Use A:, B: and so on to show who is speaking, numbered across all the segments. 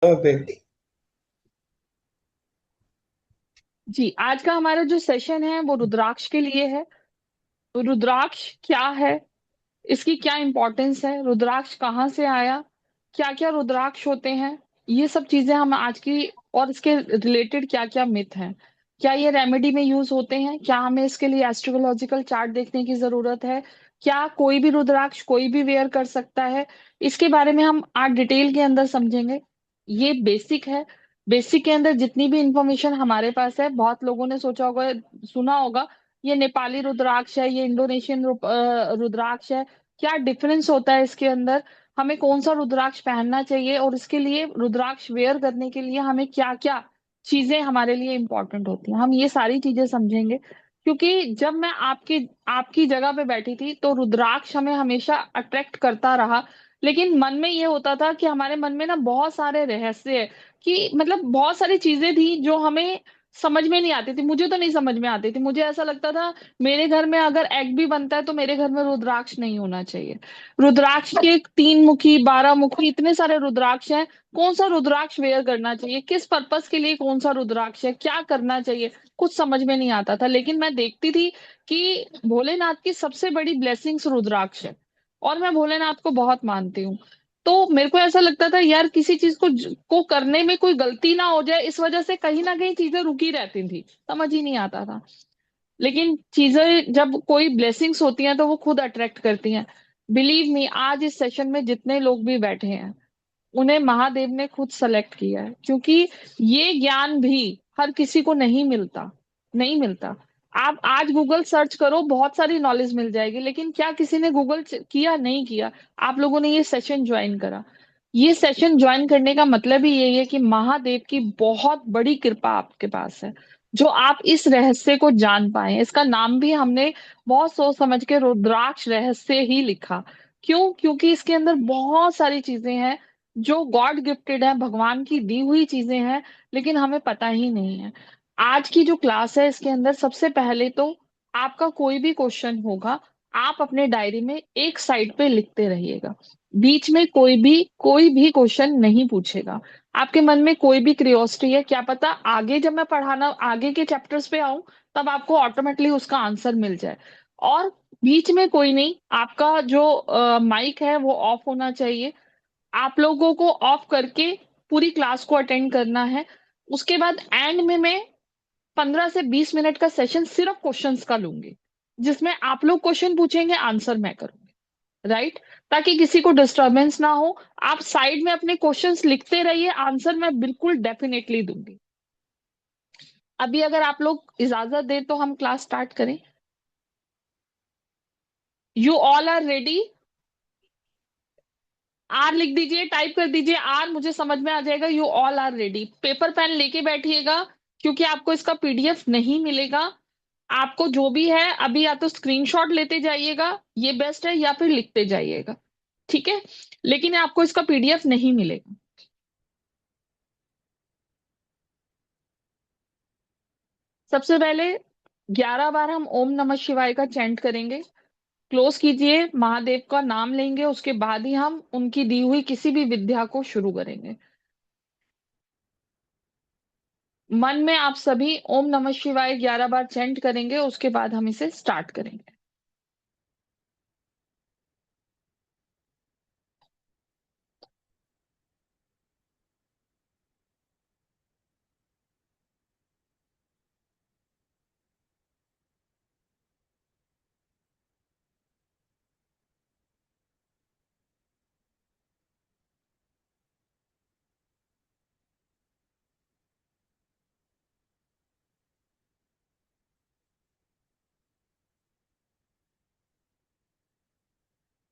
A: नमस्ते।
B: जी, आज का हमारा जो सेशन है वो रुद्राक्ष के लिए है। तो रुद्राक्ष क्या है, इसकी क्या इंपॉर्टेंस है, रुद्राक्ष कहाँ से आया, क्या क्या रुद्राक्ष होते हैं, ये सब चीजें हम आज की, और इसके रिलेटेड क्या क्या मिथ हैं, क्या ये रेमेडी में यूज होते हैं, क्या हमें इसके लिए एस्ट्रोलॉजिकल चार्ट देखने की जरूरत है, क्या कोई भी रुद्राक्ष कोई भी वेयर कर सकता है, इसके बारे में हम आज डिटेल के अंदर समझेंगे। ये बेसिक है। बेसिक के अंदर जितनी भी इंफॉर्मेशन हमारे पास है, बहुत लोगों ने सोचा होगा, सुना होगा, ये नेपाली रुद्राक्ष है, ये इंडोनेशियन रुद्राक्ष है, क्या डिफरेंस होता है इसके अंदर, हमें कौन सा रुद्राक्ष पहनना चाहिए, और इसके लिए रुद्राक्ष वेयर करने के लिए हमें क्या क्या चीजें हमारे लिए इंपॉर्टेंट होती हैं, हम ये सारी चीजें समझेंगे। क्योंकि जब मैं आपकी आपकी जगह पे बैठी थी तो रुद्राक्ष हमें हमेशा अट्रैक्ट करता रहा, लेकिन मन में ये होता था कि हमारे मन में ना बहुत सारे रहस्य है, कि मतलब बहुत सारी चीजें थी जो हमें समझ में नहीं आती थी, मुझे तो नहीं समझ में आती थी, मुझे ऐसा लगता था मेरे घर में अगर एग भी बनता है तो मेरे घर में रुद्राक्ष नहीं होना चाहिए। रुद्राक्ष के 3 मुखी 12 मुखी इतने सारे रुद्राक्ष हैं, कौन सा रुद्राक्ष वेयर करना चाहिए, किस पर्पस के लिए कौन सा रुद्राक्ष है, क्या करना चाहिए, कुछ समझ में नहीं आता था। लेकिन मैं देखती थी कि भोलेनाथ की सबसे बड़ी ब्लेसिंग्स रुद्राक्ष है, और मैं भोलेनाथ को बहुत मानती हूँ। तो मेरे को ऐसा लगता था यार, किसी चीज को करने में कोई गलती ना हो जाए, इस वजह से कहीं ना कहीं चीजें रुकी रहती थी, समझ ही नहीं आता था। लेकिन चीजें जब कोई ब्लेसिंग्स होती हैं तो वो खुद अट्रैक्ट करती हैं। बिलीव मी, आज इस सेशन में जितने लोग भी बैठे हैं उन्हें महादेव ने खुद सेलेक्ट किया है, क्योंकि ये ज्ञान भी हर किसी को नहीं मिलता, नहीं मिलता। आप आज गूगल सर्च करो, बहुत सारी नॉलेज मिल जाएगी, लेकिन क्या किसी ने गूगल किया, नहीं किया। आप लोगों ने ये सेशन ज्वाइन करा, ये सेशन ज्वाइन करने का मतलब ही यही है कि महादेव की बहुत बड़ी कृपा आपके पास है, जो आप इस रहस्य को जान पाए। इसका नाम भी हमने बहुत सोच समझ के रुद्राक्ष रहस्य ही लिखा। क्यों? क्योंकि इसके अंदर बहुत सारी चीजें हैं जो गॉड गिफ्टेड है, भगवान की दी हुई चीजें हैं, लेकिन हमें पता ही नहीं है। आज की जो क्लास है इसके अंदर सबसे पहले तो आपका कोई भी क्वेश्चन होगा, आप अपने डायरी में एक साइड पे लिखते रहिएगा। बीच में कोई भी क्वेश्चन नहीं पूछेगा। आपके मन में कोई भी क्यूरियोसिटी है, क्या पता आगे जब मैं पढ़ाना आगे के चैप्टर्स पे आऊं तब आपको ऑटोमेटिकली उसका आंसर मिल जाए। और बीच में कोई नहीं, आपका जो माइक है वो ऑफ होना चाहिए। आप लोगों को ऑफ करके पूरी क्लास को अटेंड करना है। उसके बाद एंड में मैं 15 से 20 मिनट का सेशन सिर्फ क्वेश्चंस का लूंगी, जिसमें आप लोग क्वेश्चन पूछेंगे, आंसर मैं करूंगी। राइट? ताकि किसी को डिस्टरबेंस ना हो। आप साइड में अपने क्वेश्चंस लिखते रहिए, आंसर मैं बिल्कुल डेफिनेटली दूंगी। अभी अगर आप लोग इजाजत दें तो हम क्लास स्टार्ट करें। You all are ready? आर लिख दीजिए, टाइप कर दीजिए आर, मुझे समझ में आ जाएगा you all are ready. Paper pen लेके बैठिएगा, क्योंकि आपको इसका पीडीएफ नहीं मिलेगा। आपको जो भी है अभी, या तो स्क्रीनशॉट लेते जाइएगा, ये बेस्ट है, या फिर लिखते जाइएगा। ठीक है? लेकिन आपको इसका पीडीएफ नहीं मिलेगा। सबसे पहले 11 बार हम ओम नमः शिवाय का चैंट करेंगे। क्लोज कीजिए, महादेव का नाम लेंगे, उसके बाद ही हम उनकी दी हुई किसी भी विद्या को शुरू करेंगे। मन में आप सभी ओम नमः शिवाय 11 बार चैंट करेंगे, उसके बाद हम इसे स्टार्ट करेंगे।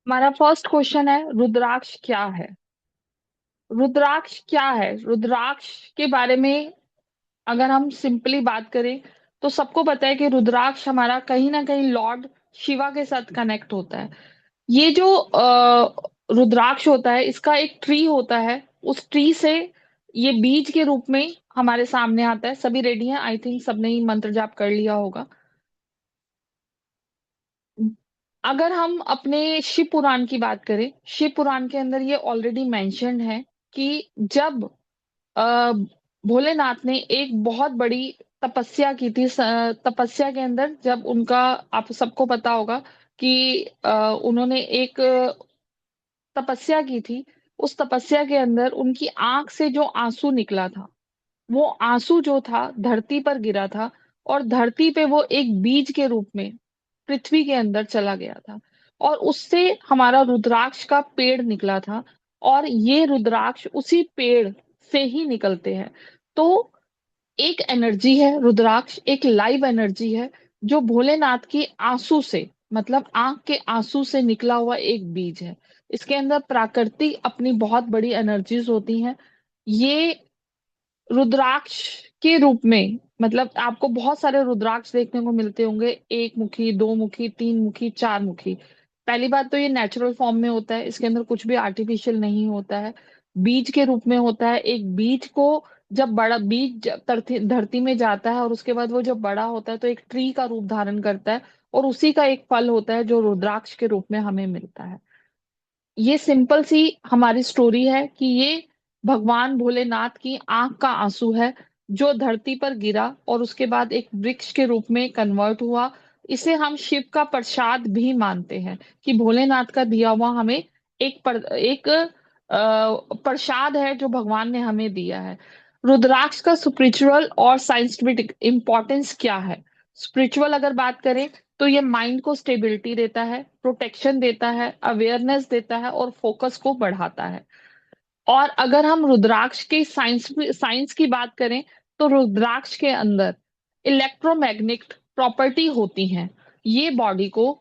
B: हमारा फर्स्ट क्वेश्चन है, रुद्राक्ष क्या है? रुद्राक्ष क्या है? रुद्राक्ष के बारे में अगर हम सिंपली बात करें तो सबको पता है कि रुद्राक्ष हमारा कहीं ना कहीं लॉर्ड शिवा के साथ कनेक्ट होता है। ये जो रुद्राक्ष होता है, इसका एक ट्री होता है, उस ट्री से ये बीज के रूप में हमारे सामने आता है। सभी रेडी हैं? आई थिंक सबने ही मंत्र जाप कर लिया होगा। अगर हम अपने शिव पुराण की बात करें, शिव पुराण के अंदर ये ऑलरेडी मेंशन्ड है कि जब अ, भोलेनाथ ने एक बहुत बड़ी तपस्या की थी। तपस्या के अंदर जब उनका, आप सबको पता होगा कि उन्होंने एक तपस्या की थी। उस तपस्या के अंदर उनकी आंख से जो आंसू निकला था, वो आंसू जो था धरती पर गिरा था, और धरती पे वो एक बीज के रूप में पृथ्वी के अंदर चला गया था, और उससे हमारा रुद्राक्ष का पेड़ निकला था। और ये रुद्राक्ष उसी पेड़ से ही निकलते हैं। तो एक एनर्जी है रुद्राक्ष, एक लाइव एनर्जी है, जो भोलेनाथ की आंसू से, मतलब आंख के आंसू से निकला हुआ एक बीज है। इसके अंदर प्रकृति अपनी बहुत बड़ी एनर्जीज होती हैं। ये रुद्राक्ष के रूप में, मतलब आपको बहुत सारे रुद्राक्ष देखने को मिलते होंगे, एक मुखी, दो मुखी, तीन मुखी, चार मुखी। पहली बात तो ये नेचुरल फॉर्म में होता है, इसके अंदर कुछ भी आर्टिफिशियल नहीं होता है। बीज के रूप में होता है। एक बीज को, जब बड़ा बीज जब धरती धरती में जाता है और उसके बाद वो जब बड़ा होता है तो एक ट्री का रूप धारण करता है, और उसी का एक फल होता है जो रुद्राक्ष के रूप में हमें मिलता है। ये सिंपल सी हमारी स्टोरी है कि ये भगवान भोलेनाथ की आंख का आंसू है, जो धरती पर गिरा और उसके बाद एक वृक्ष के रूप में कन्वर्ट हुआ। इसे हम शिव का प्रसाद भी मानते हैं, कि भोलेनाथ का दिया हुआ हमें एक प्रसाद है जो भगवान ने हमें दिया है। रुद्राक्ष का स्पिरिचुअल और साइंटिफिक इम्पोर्टेंस क्या है? स्पिरिचुअल अगर बात करें तो ये माइंड को स्टेबिलिटी देता है, प्रोटेक्शन देता है, अवेयरनेस देता है, और फोकस को बढ़ाता है। और अगर हम रुद्राक्ष के साइंस की बात करें, तो रुद्राक्ष के अंदर इलेक्ट्रोमैग्नेटिक प्रॉपर्टी होती हैं। ये बॉडी को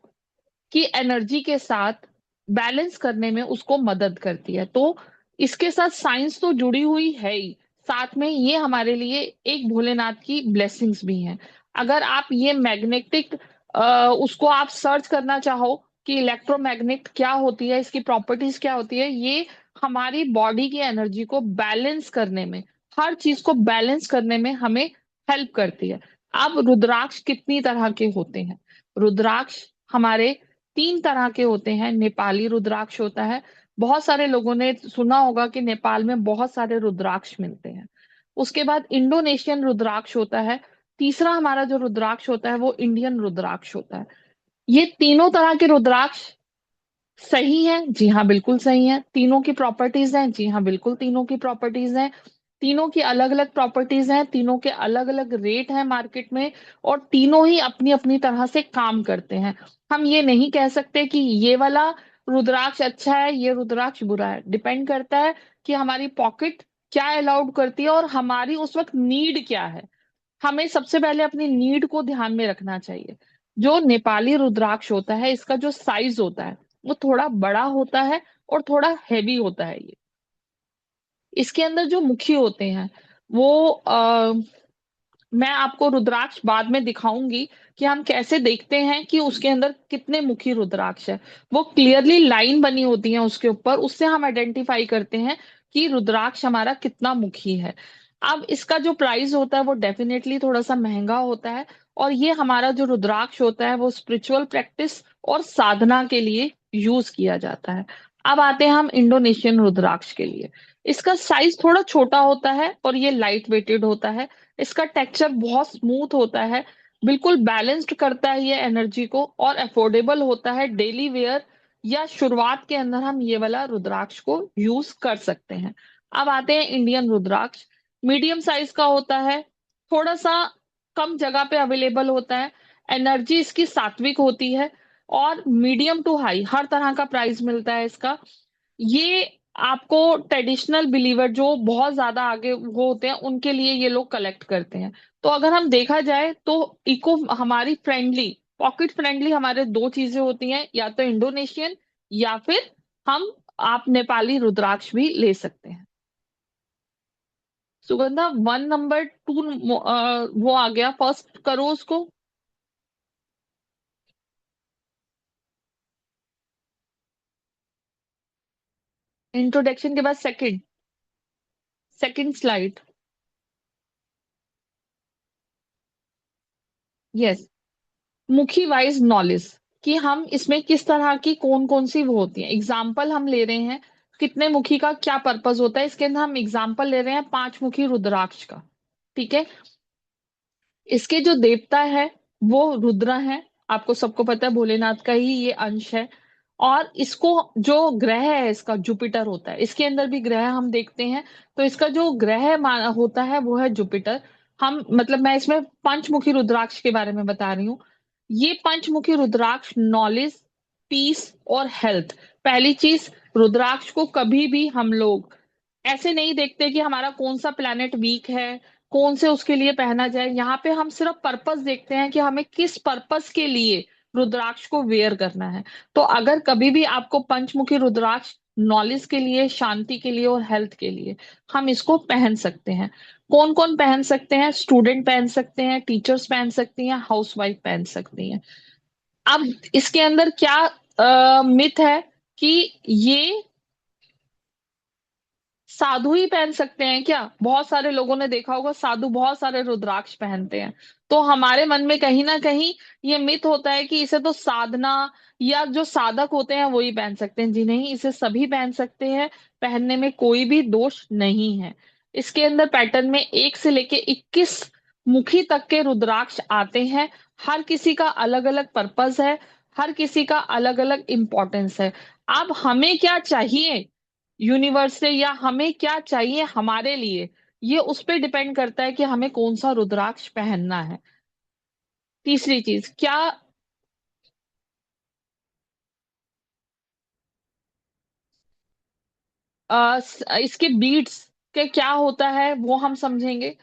B: की एनर्जी के साथ बैलेंस करने में उसको मदद करती है। तो इसके साथ साइंस तो जुड़ी हुई है ही, साथ में ये हमारे लिए एक भोलेनाथ की ब्लेसिंग्स भी हैं। अगर आप ये मैग्नेटिक, उसको आप सर्च करना चाहो कि इलेक्ट्रोमैग्नेट क्या होती है, इसकी प्रॉपर्टीज क्या होती है, ये हमारी बॉडी की एनर्जी को बैलेंस करने में, हर चीज को बैलेंस करने में हमें हेल्प करती है। अब रुद्राक्ष कितनी तरह के होते हैं? रुद्राक्ष हमारे तीन तरह के होते हैं। नेपाली रुद्राक्ष होता है, बहुत सारे लोगों ने सुना होगा कि नेपाल में बहुत सारे रुद्राक्ष मिलते हैं। उसके बाद इंडोनेशियन रुद्राक्ष होता है। तीसरा हमारा जो रुद्राक्ष होता है वो इंडियन रुद्राक्ष होता है। ये तीनों तरह के रुद्राक्ष सही है, जी हाँ बिल्कुल सही है। तीनों की प्रॉपर्टीज हैं, जी हाँ बिल्कुल तीनों की प्रॉपर्टीज हैं। तीनों की अलग अलग प्रॉपर्टीज हैं, तीनों के अलग अलग रेट हैं मार्केट में, और तीनों ही अपनी अपनी तरह से काम करते हैं। हम ये नहीं कह सकते कि ये वाला रुद्राक्ष अच्छा है, ये रुद्राक्ष बुरा है। डिपेंड करता है कि हमारी पॉकेट क्या अलाउड करती है और हमारी उस वक्त नीड क्या है। हमें सबसे पहले अपनी नीड को ध्यान में रखना चाहिए। जो नेपाली रुद्राक्ष होता है, इसका जो साइज होता है वो थोड़ा बड़ा होता है और थोड़ा हैवी होता है। ये इसके अंदर जो मुखी होते हैं वो मैं आपको रुद्राक्ष बाद में दिखाऊंगी कि हम कैसे देखते हैं कि उसके अंदर कितने मुखी रुद्राक्ष है। वो क्लियरली लाइन बनी होती है उसके ऊपर, उससे हम आइडेंटिफाई करते हैं कि रुद्राक्ष हमारा कितना मुखी है। अब इसका जो प्राइस होता है वो डेफिनेटली थोड़ा सा महंगा होता है। और ये हमारा जो रुद्राक्ष होता है वो स्पिरिचुअल प्रैक्टिस और साधना के लिए यूज किया जाता है। अब आते हैं हम इंडोनेशियन रुद्राक्ष के लिए। इसका साइज थोड़ा छोटा होता है और ये लाइट वेटेड होता है। इसका टेक्सचर बहुत स्मूथ होता है, बिल्कुल बैलेंस्ड करता है ये एनर्जी को, और अफोर्डेबल होता है। डेली वेयर या शुरुआत के अंदर हम ये वाला रुद्राक्ष को यूज कर सकते हैं। अब आते हैं इंडियन रुद्राक्ष। मीडियम साइज का होता है, थोड़ा सा कम जगह पे अवेलेबल होता है। एनर्जी इसकी सात्विक होती है, और मीडियम टू हाई हर तरह का प्राइस मिलता है इसका। ये आपको ट्रेडिशनल बिलीवर जो बहुत ज्यादा आगे वो होते हैं उनके लिए ये लोग कलेक्ट करते हैं। तो अगर हम देखा जाए तो इको हमारी फ्रेंडली, पॉकेट फ्रेंडली हमारे दो चीजें होती हैं, या तो इंडोनेशियन या फिर हम आप नेपाली रुद्राक्ष भी ले सकते हैं। सुगंधा, वन नंबर टू वो आ गया, फर्स्ट करो उसको। इंट्रोडक्शन के बाद सेकंड, सेकंड स्लाइड। यस, मुखी वाइज नॉलेज, कि हम इसमें किस तरह की कौन कौन सी वो होती है। एग्जाम्पल हम ले रहे हैं, कितने मुखी का क्या पर्पस होता है, इसके अंदर हम एग्जाम्पल ले रहे हैं 5 मुखी रुद्राक्ष का। ठीक है। इसके जो देवता है वो रुद्र है। आपको सबको पता है भोलेनाथ का ही ये अंश है। और इसको जो ग्रह है इसका जुपिटर होता है, इसके अंदर भी ग्रह हम देखते हैं। तो इसका जो ग्रह होता है वो है जुपिटर। हम मतलब मैं इसमें पंचमुखी रुद्राक्ष के बारे में बता रही हूँ। ये पंचमुखी रुद्राक्ष नॉलेज, पीस और हेल्थ। पहली चीज, रुद्राक्ष को कभी भी हम लोग ऐसे नहीं देखते कि हमारा कौन सा प्लेनेट वीक है, कौन से उसके लिए पहना जाए। यहाँ पे हम सिर्फ पर्पस देखते हैं कि हमें किस पर्पस के लिए रुद्राक्ष को वेयर करना है। तो अगर कभी भी आपको पंचमुखी रुद्राक्ष नॉलेज के लिए, शांति के लिए और हेल्थ के लिए, हम इसको पहन सकते हैं। कौन कौन पहन सकते हैं? स्टूडेंट पहन सकते हैं, टीचर्स पहन सकती हैं, हाउसवाइफ पहन सकती हैं। अब इसके अंदर क्या मिथ है कि ये साधु ही पहन सकते हैं क्या? बहुत सारे लोगों ने देखा होगा साधु बहुत सारे रुद्राक्ष पहनते हैं। तो हमारे मन में कहीं ना कहीं ये मिथ होता है कि इसे तो साधना या जो साधक होते हैं वो ही पहन सकते हैं। जी नहीं, इसे सभी पहन सकते हैं। पहनने में कोई भी दोष नहीं है। इसके अंदर पैटर्न में 1 से लेके 21 मुखी तक के रुद्राक्ष आते हैं। हर किसी का अलग अलग पर्पस है, हर किसी का अलग अलग इंपॉर्टेंस है। अब हमें क्या चाहिए यूनिवर्स से, या हमें क्या चाहिए हमारे लिए, ये उस पर डिपेंड करता है कि हमें कौन सा रुद्राक्ष पहनना है। तीसरी चीज क्या, इसके बीट्स के क्या होता है वो हम समझेंगे।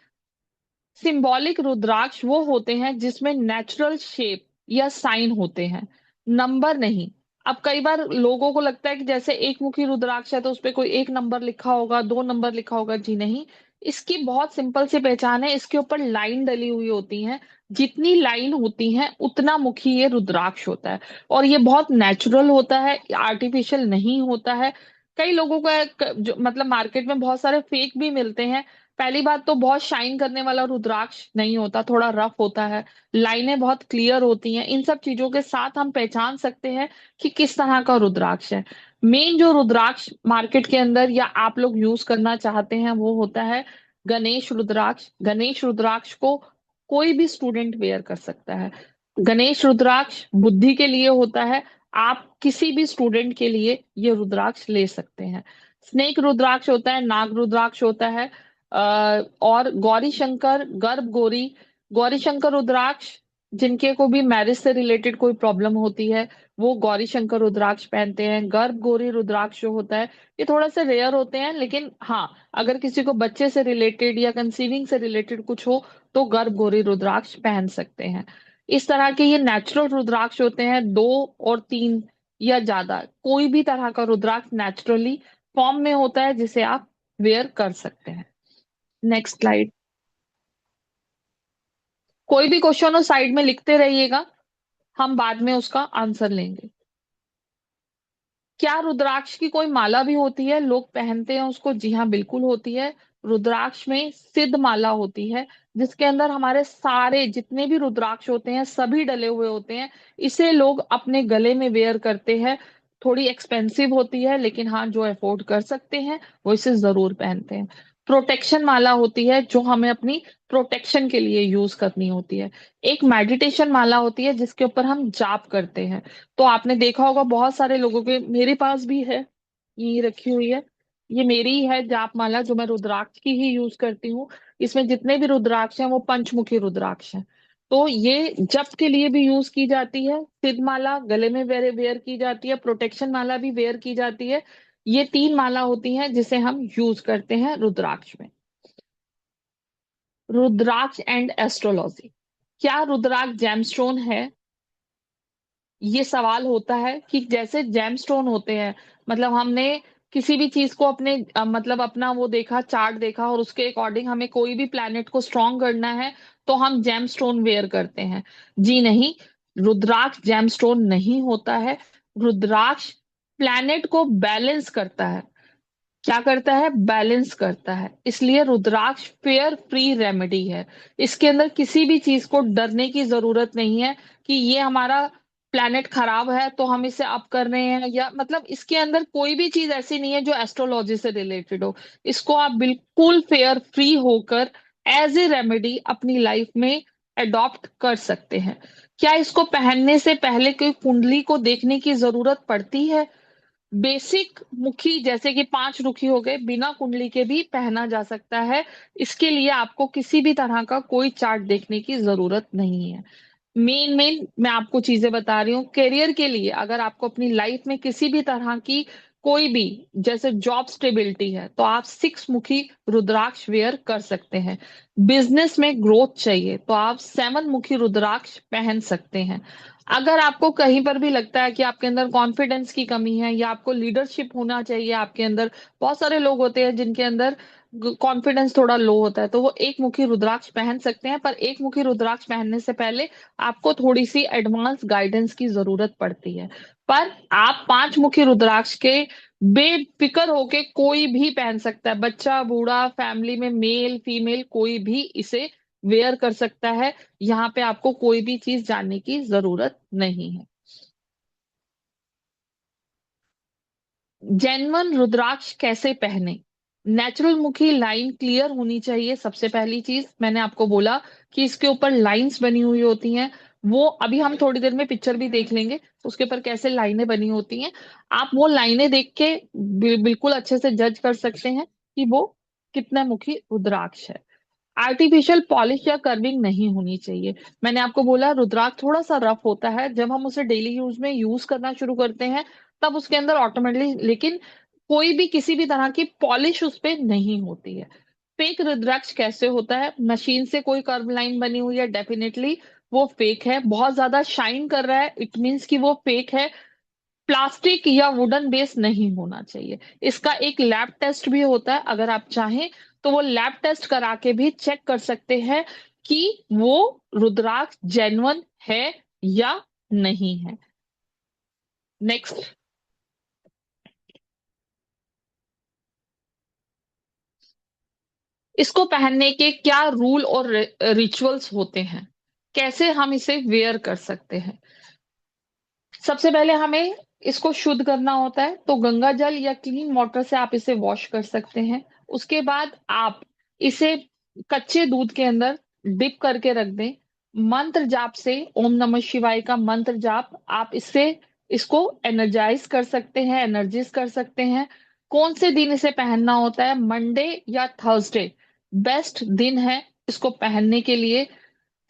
B: सिंबॉलिक रुद्राक्ष वो होते हैं जिसमें नेचुरल शेप या साइन होते हैं, नंबर नहीं। अब कई बार लोगों को लगता है कि जैसे एक मुखी रुद्राक्ष है तो उस पे कोई 1 नंबर लिखा होगा, 2 नंबर लिखा होगा। जी नहीं, इसकी बहुत सिंपल सी पहचान है, इसके ऊपर लाइन डली हुई होती है। जितनी लाइन होती है उतना मुखी ये रुद्राक्ष होता है। और ये बहुत नेचुरल होता है, आर्टिफिशियल नहीं होता है। कई लोगों का जो मतलब मार्केट में बहुत सारे फेक भी मिलते हैं। पहली बात तो बहुत शाइन करने वाला रुद्राक्ष नहीं होता, थोड़ा रफ होता है। लाइनें बहुत क्लियर होती हैं। इन सब चीजों के साथ हम पहचान सकते हैं कि किस तरह का रुद्राक्ष है। मेन जो रुद्राक्ष मार्केट के अंदर या आप लोग यूज करना चाहते हैं वो होता है गणेश रुद्राक्ष। गणेश रुद्राक्ष को कोई भी स्टूडेंट वेयर कर सकता है। गणेश रुद्राक्ष बुद्धि के लिए होता है। आप किसी भी स्टूडेंट के लिए ये रुद्राक्ष ले सकते हैं। स्नेक रुद्राक्ष होता है, नाग रुद्राक्ष होता है। और गौरी शंकर, गर्भ गौरी, गौरी शंकर रुद्राक्ष जिनके को भी मैरिज से रिलेटेड कोई प्रॉब्लम होती है वो गौरी शंकर रुद्राक्ष पहनते हैं। गर्भ गौरी रुद्राक्ष जो होता है ये थोड़ा सा रेयर होते हैं, लेकिन हाँ, अगर किसी को बच्चे से रिलेटेड या कंसीविंग से रिलेटेड कुछ हो तो गर्भ गौरी रुद्राक्ष पहन सकते हैं। इस तरह के ये नेचुरल रुद्राक्ष होते हैं, 2 और 3 या ज्यादा कोई भी तरह का रुद्राक्ष नेचुरली फॉर्म में होता है जिसे आप वेयर कर सकते हैं। Next slide. कोई भी क्वेश्चन हो साइड में लिखते रहिएगा, हम बाद में उसका आंसर लेंगे। क्या रुद्राक्ष की कोई माला भी होती है, लोग पहनते हैं उसको? जी हाँ, बिल्कुल होती है। रुद्राक्ष में सिद्ध माला होती है जिसके अंदर हमारे सारे जितने भी रुद्राक्ष होते हैं सभी डले हुए होते हैं। इसे लोग अपने गले में वेयर करते हैं। थोड़ी एक्सपेंसिव होती है, लेकिन हाँ, जो अफोर्ड कर सकते हैं वो इसे जरूर पहनते हैं। प्रोटेक्शन माला होती है जो हमें अपनी प्रोटेक्शन के लिए यूज करनी होती है। एक मेडिटेशन माला होती है जिसके ऊपर हम जाप करते हैं। तो आपने देखा होगा बहुत सारे लोगों के, मेरे पास भी है, ये रखी हुई है। ये मेरी ही है जाप माला जो मैं रुद्राक्ष की ही यूज करती हूँ। इसमें जितने भी रुद्राक्ष हैं वो पंचमुखी रुद्राक्ष हैं। तो ये जप के लिए भी यूज की जाती है। सिद्ध माला गले में वेयर वेयर की जाती है, प्रोटेक्शन माला भी वेयर की जाती है। ये 3 माला होती हैं जिसे हम यूज करते हैं रुद्राक्ष में। रुद्राक्ष एंड एस्ट्रोलॉजी। क्या रुद्राक्ष जेमस्टोन है? ये सवाल होता है कि जैसे जेमस्टोन होते हैं, मतलब हमने किसी भी चीज को अपने मतलब अपना वो देखा, चार्ट देखा और उसके अकॉर्डिंग हमें कोई भी प्लैनेट को स्ट्रांग करना है तो हम जेमस्टोन वेयर करते हैं। जी नहीं, रुद्राक्ष जेमस्टोन नहीं होता है। रुद्राक्ष प्लैनेट को बैलेंस करता है। क्या करता है? बैलेंस करता है। इसलिए रुद्राक्ष फेयर फ्री रेमेडी है। इसके अंदर किसी भी चीज को डरने की जरूरत नहीं है कि ये हमारा प्लैनेट खराब है तो हम इसे अप कर रहे हैं, या मतलब इसके अंदर कोई भी चीज ऐसी नहीं है जो एस्ट्रोलॉजी से रिलेटेड हो। इसको आप बिल्कुल फेयर फ्री होकर एज ए रेमेडी अपनी लाइफ में अडॉप्ट कर सकते हैं। क्या इसको पहनने से पहले कोई कुंडली को देखने की जरूरत पड़ती है? बेसिक मुखी जैसे कि 5 रुखी हो गए, बिना कुंडली के भी पहना जा सकता है। इसके लिए आपको किसी भी तरह का कोई चार्ट देखने की जरूरत नहीं है। मेन मेन मैं आपको चीजें बता रही हूँ करियर के लिए। अगर आपको अपनी लाइफ में किसी भी तरह की कोई भी, जैसे जॉब स्टेबिलिटी है, तो आप 6 मुखी रुद्राक्ष वेयर कर सकते हैं। बिजनेस में ग्रोथ चाहिए तो आप 7 मुखी रुद्राक्ष पहन सकते हैं। अगर आपको कहीं पर भी लगता है कि आपके अंदर कॉन्फिडेंस की कमी है या आपको लीडरशिप होना चाहिए आपके अंदर, बहुत सारे लोग होते हैं जिनके अंदर कॉन्फिडेंस थोड़ा लो होता है, तो वो 1 मुखी रुद्राक्ष पहन सकते हैं। पर 1 मुखी रुद्राक्ष पहनने से पहले आपको थोड़ी सी एडवांस गाइडेंस की जरूरत पड़ती है। पर आप 5 मुखी रुद्राक्ष के बेफिक्र होके कोई भी पहन सकता है, बच्चा बूढ़ा, फैमिली में मेल फीमेल कोई भी इसे वेयर कर सकता है। यहाँ पे आपको कोई भी चीज जानने की जरूरत नहीं है। जेन्युइन रुद्राक्ष कैसे पहने? नेचुरल मुखी लाइन क्लियर होनी चाहिए। सबसे पहली चीज मैंने आपको बोला कि इसके ऊपर लाइंस बनी हुई होती हैं। वो अभी हम थोड़ी देर में पिक्चर भी देख लेंगे, उसके ऊपर कैसे लाइनें बनी होती हैं। आप वो लाइनें देख के बिल्कुल अच्छे से जज कर सकते हैं कि वो कितना मुखी रुद्राक्ष है। आर्टिफिशियल पॉलिश या कर्विंग नहीं होनी चाहिए। मैंने आपको बोला रुद्राक्ष थोड़ा सा रफ होता है, जब हम उसे डेली यूज में यूज करना शुरू करते हैं तब उसके अंदर ऑटोमेटिकली, लेकिन कोई भी किसी भी तरह की पॉलिश उस पे नहीं होती है। फेक रुद्राक्ष कैसे होता है? मशीन से कोई कर्व लाइन बनी हुई है, डेफिनेटली वो फेक है। बहुत ज्यादा शाइन कर रहा है, इट मीन्स कि वो फेक है। प्लास्टिक या वुडन बेस नहीं होना चाहिए। इसका एक लैब टेस्ट भी होता है, अगर आप चाहें तो वो लैब टेस्ट करा के भी चेक कर सकते हैं कि वो रुद्राक्ष जेन्युइन है या नहीं है। नेक्स्ट, इसको पहनने के क्या रूल और रिचुअल्स होते हैं, कैसे हम इसे वेयर कर सकते हैं? सबसे पहले हमें इसको शुद्ध करना होता है, तो गंगा जल या क्लीन वाटर से आप इसे वॉश कर सकते हैं। उसके बाद आप इसे कच्चे दूध के अंदर डिप करके रख दें। मंत्र जाप से, ओम नमः शिवाय का मंत्र जाप, आप इससे इसको एनर्जाइज कर सकते हैं, एनर्जीज कर सकते हैं। कौन से दिन इसे पहनना होता है? मंडे या थर्सडे बेस्ट दिन है इसको पहनने के लिए।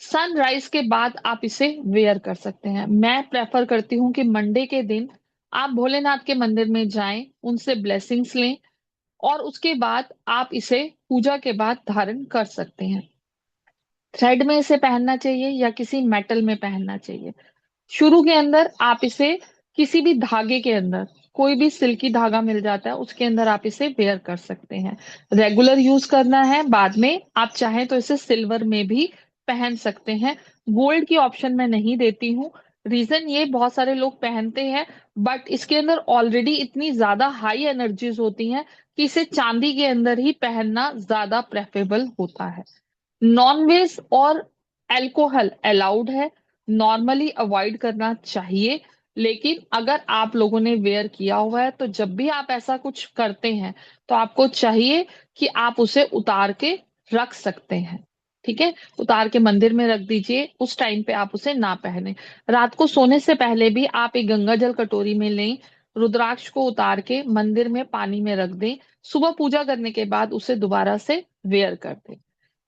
B: सनराइज के बाद आप इसे वेयर कर सकते हैं। मैं प्रेफर करती हूँ कि मंडे के दिन आप भोलेनाथ के मंदिर में जाएं, उनसे ब्लेसिंग्स लें, और उसके बाद आप इसे पूजा के बाद धारण कर सकते हैं। थ्रेड में इसे पहनना चाहिए या किसी मेटल में पहनना चाहिए? शुरू के अंदर आप इसे किसी भी धागे के अंदर, कोई भी सिल्की धागा मिल जाता है उसके अंदर आप इसे वेयर कर सकते हैं। रेगुलर यूज करना है, बाद में आप चाहें तो इसे सिल्वर में भी पहन सकते हैं। गोल्ड की ऑप्शन मैं नहीं देती हूँ। रीजन ये, बहुत सारे लोग पहनते हैं बट इसके अंदर ऑलरेडी इतनी ज्यादा हाई एनर्जीज होती हैं कि इसे चांदी के अंदर ही पहनना ज्यादा प्रेफरेबल होता है। नॉन वेज और अल्कोहल अलाउड है, नॉर्मली अवॉइड करना चाहिए। लेकिन अगर आप लोगों ने वेयर किया हुआ है तो जब भी आप ऐसा कुछ करते हैं तो आपको चाहिए कि आप उसे उतार के रख सकते हैं। ठीक है, उतार के मंदिर में रख दीजिए, उस टाइम पे आप उसे ना पहने। रात को सोने से पहले भी आप एक गंगा जल कटोरी में लें, रुद्राक्ष को उतार के मंदिर में पानी में रख दें, सुबह पूजा करने के बाद उसे दोबारा से वेयर कर दें।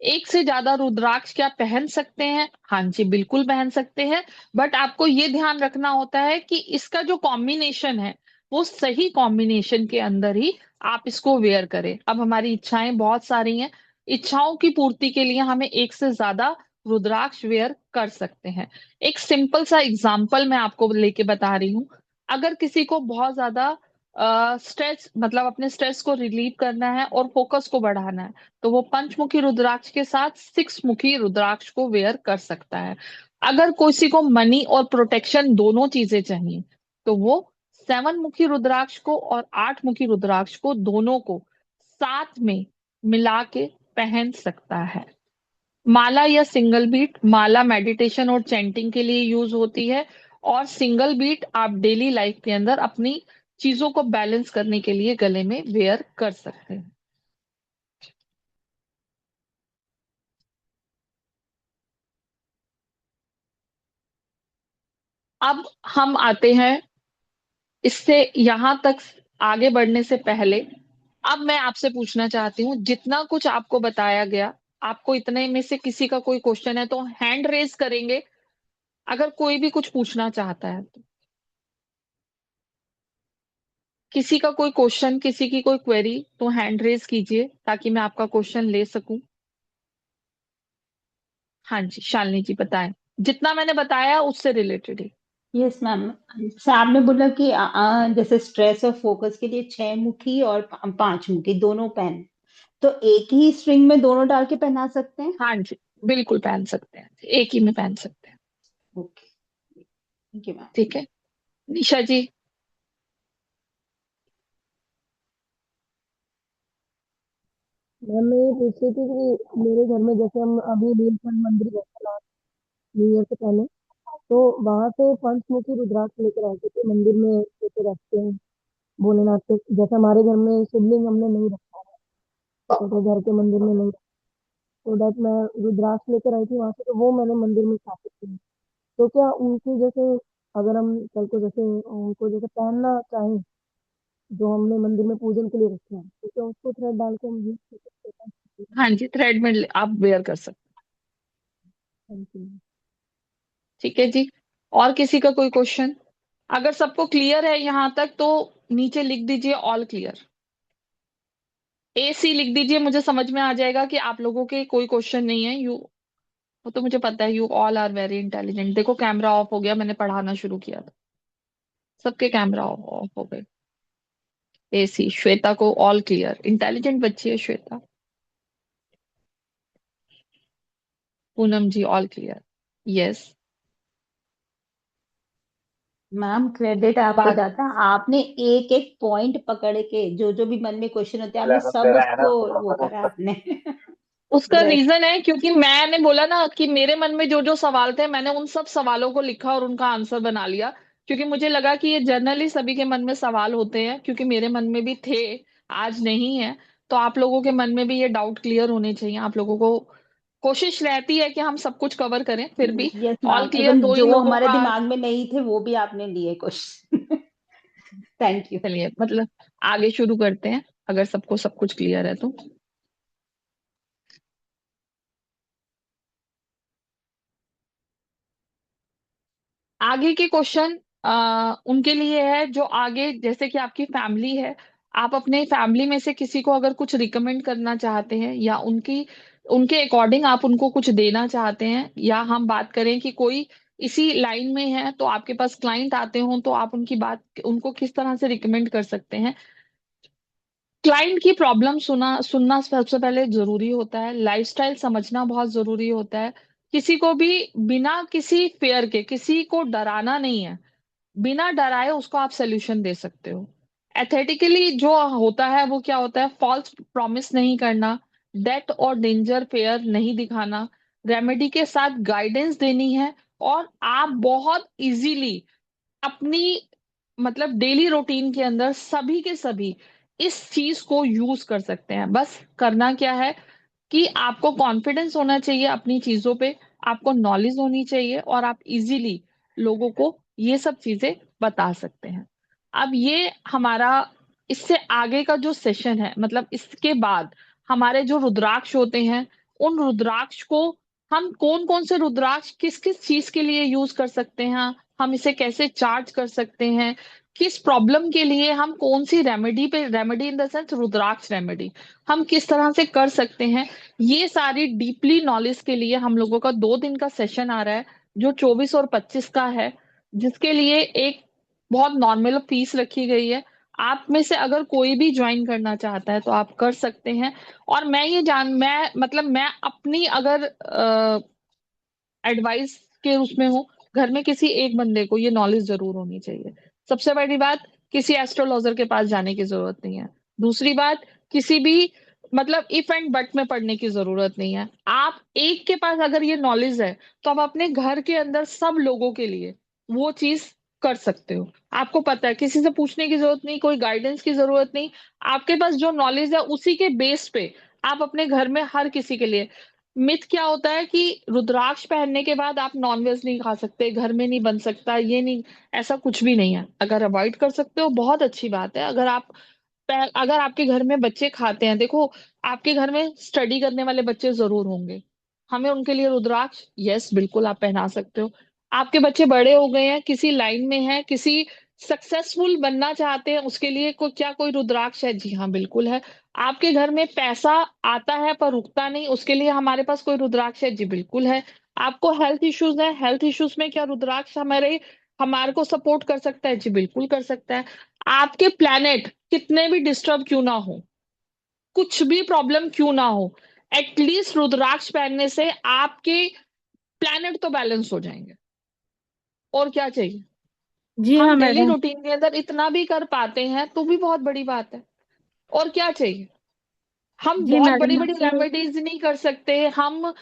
B: एक से ज्यादा रुद्राक्ष क्या पहन सकते हैं? हाँ जी, बिल्कुल पहन सकते हैं। बट आपको ये ध्यान रखना होता है कि इसका जो कॉम्बिनेशन है वो सही कॉम्बिनेशन के अंदर ही आप इसको वेयर करें। अब हमारी इच्छाएं बहुत सारी हैं, इच्छाओं की पूर्ति के लिए हमें एक से ज्यादा रुद्राक्ष वेयर कर सकते हैं। एक सिंपल सा एग्जाम्पल मैं आपको लेके बता रही हूँ। अगर किसी को बहुत ज्यादा स्ट्रेस, मतलब अपने स्ट्रेस को रिलीव करना है और फोकस को बढ़ाना है, तो वो पंचमुखी रुद्राक्ष के साथ 6 मुखी रुद्राक्ष को वेयर कर सकता है। अगर किसी को मनी और प्रोटेक्शन दोनों चीजें चाहिए तो वो 7 मुखी रुद्राक्ष को और 8 मुखी रुद्राक्ष को दोनों को साथ में मिला के पहन सकता है। माला या सिंगल बीट, माला मेडिटेशन और चैंटिंग के लिए यूज होती है, और सिंगल बीट आप डेली लाइफ के अंदर अपनी चीजों को बैलेंस करने के लिए गले में वेयर कर सकते हैं। अब हम आते हैं इससे यहां तक आगे बढ़ने से पहले, अब मैं आपसे पूछना चाहती हूँ, जितना कुछ आपको बताया गया, आपको इतने में से किसी का कोई क्वेश्चन है तो हैंड रेज करेंगे, अगर कोई भी कुछ पूछना चाहता है तो। किसी का कोई क्वेश्चन, किसी की कोई क्वेरी, तो हैंड रेज कीजिए ताकि मैं आपका क्वेश्चन ले सकूं। हाँ जी, शालिनी जी बताएं, जितना मैंने बताया उससे रिलेटेड ही।
A: Yes ma'am. सर आपने बोला कि जैसे स्ट्रेस और फोकस के लिए 6 मुखी और 5 मुखी दोनों पेन, तो एक ही स्ट्रिंग में दोनों डाल के पहना सकते हैं?
B: हाँ जी, बिल्कुल पहन सकते हैं, एक ही में पहन सकते हैं।
A: Okay, thank you ma'am.
B: ठीक है, निशा जी।
C: मैम मैं ये पूछ रही थी कि मेरे घर में जैसे हम अभी नीलकंठ मंदिर गए थे लास्ट न्यू ईयर से पहले, तो वहां से पंचमुखी रुद्राक्ष लेकर आए थे कि मंदिर में लेके रखते हैं भोलेनाथ के। जैसे हमारे घर में शिवलिंग हमने नहीं रखा है, तो घर के मंदिर में नहीं, तो दैट मैं रुद्राक्ष लेकर आई थी वहां से, तो वो मैंने मंदिर में स्थापित की। तो क्या उनकी जैसे अगर हम कल को जैसे उनको जैसे पहनना चाहें, जो हमने मंदिर में पूजन के लिए रखे हैं, तो क्या उसको थ्रेड डाल के हम यूज कर सकते हैं?
B: हाँ जी, थ्रेड में आप वेयर कर सकते हैं।
C: Thank you.
B: ठीक है जी, और किसी का कोई क्वेश्चन? अगर सबको क्लियर है यहाँ तक तो नीचे लिख दीजिए ऑल क्लियर। AC लिख दीजिए, मुझे समझ में आ जाएगा कि आप लोगों के कोई क्वेश्चन नहीं है। यू, वो तो मुझे पता है, you all are very intelligent. देखो कैमरा ऑफ हो गया, मैंने पढ़ाना शुरू किया था, सबके कैमरा ऑफ ऑफ हो गए। AC, श्वेता को ऑल क्लियर, इंटेलिजेंट बच्ची है Shweta. Poonam ji all clear, yes.
A: Ma'am credit आपको
B: बात,
A: जाता है, आपने एक एक पॉइंट पकड़ के जो जो भी मन में क्वेश्चन होते हैं आपने सब उसको वो करा आपने।
B: उसका
A: ग्रेट।
B: रीजन है क्योंकि मैंने बोला ना कि मेरे मन में जो जो सवाल थे, मैंने उन सब सवालों को लिखा और उनका आंसर बना लिया, क्योंकि मुझे लगा कि ये जनरली सभी के मन में सवाल होते हैं, क्योंकि मेरे मन में भी थे, आज नहीं है। तो आप लोगों के मन में भी ये डाउट क्लियर होने चाहिए। आप लोगों को कोशिश रहती है कि हम सब कुछ कवर करें, फिर भी
A: yes
B: all
A: ma'am,
B: clear
A: even
B: दो ही
A: जो
B: लोगों
A: हमारे
B: का।
A: दिमाग में नहीं थे वो भी आपने लिए क्वेश्चन। Thank you.
B: चलिए, मतलब आगे शुरू करते हैं, अगर सबको सब कुछ क्लियर है तो। आगे के क्वेश्चन उनके लिए है जो आगे, जैसे कि आपकी फैमिली है, आप अपने फैमिली में से किसी को अगर कुछ रिकमेंड करना चाहते हैं, या उनकी उनके अकॉर्डिंग आप उनको कुछ देना चाहते हैं, या हम बात करें कि कोई इसी लाइन में है तो आपके पास क्लाइंट आते हो, तो आप उनकी बात उनको किस तरह से रिकमेंड कर सकते हैं। क्लाइंट की प्रॉब्लम सुनना सबसे पहले जरूरी होता है, लाइफस्टाइल समझना बहुत जरूरी होता है। किसी को भी बिना किसी फेयर के, किसी को डराना नहीं है, बिना डराए उसको आप सोल्यूशन दे सकते हो। एथेटिकली जो होता है वो क्या होता है, फॉल्स प्रॉमिस नहीं करना, डेट और डेंजर फेयर नहीं दिखाना, रेमेडी के साथ गाइडेंस देनी है, और आप बहुत इजीली अपनी मतलब डेली रूटीन के अंदर सभी के सभी इस चीज को यूज कर सकते हैं। बस करना क्या है कि आपको कॉन्फिडेंस होना चाहिए अपनी चीजों पे, आपको नॉलेज होनी चाहिए, और आप इजीली लोगों को ये सब चीजें बता सकते हैं। अब ये हमारा, इससे आगे का जो सेशन है, मतलब इसके बाद हमारे जो रुद्राक्ष होते हैं, उन रुद्राक्ष को हम कौन कौन से रुद्राक्ष किस किस चीज के लिए यूज कर सकते हैं, हम इसे कैसे चार्ज कर सकते हैं, किस प्रॉब्लम के लिए हम कौन सी रेमेडी पे, remedy in the sense rudraksha remedy हम किस तरह से कर सकते हैं, ये सारी डीपली नॉलेज के लिए हम लोगों का 2 दिन का सेशन आ रहा है, जो 24 और 25 का है, जिसके लिए एक बहुत नॉर्मल फीस रखी गई है। आप में से अगर कोई भी ज्वाइन करना चाहता है तो आप कर सकते हैं। और मैं मतलब मैं अपनी अगर एडवाइस के उसमें हूँ, घर में किसी एक बंदे को ये नॉलेज जरूर होनी चाहिए। सबसे बड़ी बात, किसी एस्ट्रोलॉजर के पास जाने की जरूरत नहीं है। दूसरी बात, किसी भी मतलब इफ एंड बट में पढ़ने की जरूरत नहीं है। आप एक के पास अगर ये नॉलेज है, तो आप अपने घर के अंदर सब लोगों के लिए वो चीज कर सकते हो। आपको पता है, किसी से पूछने की जरूरत नहीं, कोई गाइडेंस की जरूरत नहीं। आपके पास जो नॉलेज है उसी के बेस पे आप अपने घर में हर किसी के लिए। मिथ क्या होता है कि रुद्राक्ष पहनने के बाद आप नॉनवेज नहीं खा सकते, घर में नहीं बन सकता, ये नहीं। ऐसा कुछ भी नहीं है। अगर अवॉइड कर सकते हो बहुत अच्छी बात है। अगर आपके घर में बच्चे खाते हैं, देखो, आपके घर में स्टडी करने वाले बच्चे जरूर होंगे। हमें उनके लिए रुद्राक्ष, यस बिल्कुल आप पहना सकते हो। आपके बच्चे बड़े हो गए हैं, किसी लाइन में हैं, किसी सक्सेसफुल बनना चाहते हैं, उसके लिए क्या कोई रुद्राक्ष है? जी हाँ, बिल्कुल है। आपके घर में पैसा आता है पर रुकता नहीं, उसके लिए हमारे पास कोई रुद्राक्ष है? जी बिल्कुल है। आपको हेल्थ इश्यूज है, हेल्थ इश्यूज में क्या रुद्राक्ष हमारे हमारे को सपोर्ट कर सकता है? जी बिल्कुल कर सकता है। आपके प्लैनेट कितने भी डिस्टर्ब क्यों ना हो, कुछ भी प्रॉब्लम क्यों ना हो, एटलीस्ट रुद्राक्ष पहनने से आपके प्लैनेट तो बैलेंस हो जाएंगे। और क्या चाहिए?
C: जी हाँ
B: हम डेली
C: मैडम।
B: रूटीन के अंदर इतना भी कर पाते हैं तो भी बहुत बड़ी बात है। और क्या चाहिए? हम
C: जी
B: बहुत बड़ी
C: मैडम
B: बड़ी
C: आपसे।
B: रेमेडीज नहीं कर सकते, हम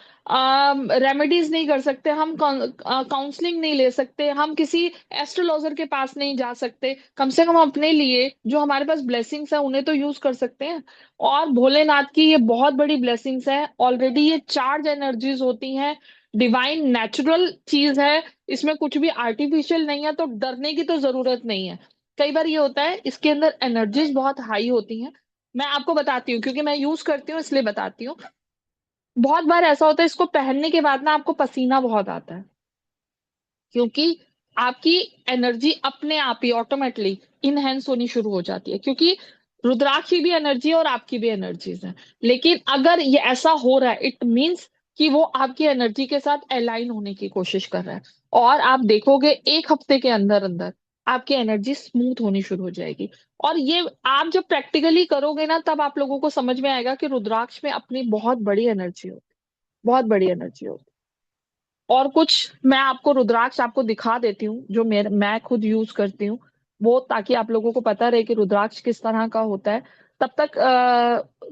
B: रेमेडीज नहीं कर सकते, हम काउंसलिंग नहीं ले सकते, हम किसी एस्ट्रोलॉजर के पास नहीं जा सकते। कम से कम अपने लिए जो हमारे पास ब्लेसिंग्स है उन्हें तो यूज कर सकते हैं। और भोलेनाथ की ये बहुत बड़ी ब्लेसिंग्स है, ऑलरेडी ये चार्ज एनर्जीज होती हैं। डिवाइन नेचुरल चीज है, इसमें कुछ भी आर्टिफिशियल नहीं है, तो डरने की तो जरूरत नहीं है। कई बार ये होता है इसके अंदर एनर्जीज बहुत हाई होती हैं। मैं आपको बताती हूँ क्योंकि मैं यूज करती हूँ इसलिए बताती हूँ। बहुत बार ऐसा होता है इसको पहनने के बाद ना आपको पसीना बहुत आता है, क्योंकि आपकी एनर्जी अपने आप ही ऑटोमेटिकली इनहेंस होनी शुरू हो जाती है, क्योंकि रुद्राक्ष की भी एनर्जी है और आपकी भी एनर्जीज है। लेकिन अगर ये ऐसा हो रहा है, इट मीन्स कि वो आपकी एनर्जी के साथ अलाइन होने की कोशिश कर रहा है। और आप देखोगे 1 हफ्ते के अंदर अंदर आपकी एनर्जी स्मूथ होनी शुरू हो जाएगी। और ये आप जब प्रैक्टिकली करोगे ना, तब आप लोगों को समझ में आएगा कि रुद्राक्ष में अपनी बहुत बड़ी एनर्जी होती है, बहुत बड़ी एनर्जी होती है। और कुछ मैं आपको रुद्राक्ष आपको दिखा देती हूँ जो मैं खुद यूज करती हूँ, वो ताकि आप लोगों को पता रहे कि रुद्राक्ष किस तरह का होता है। तब तक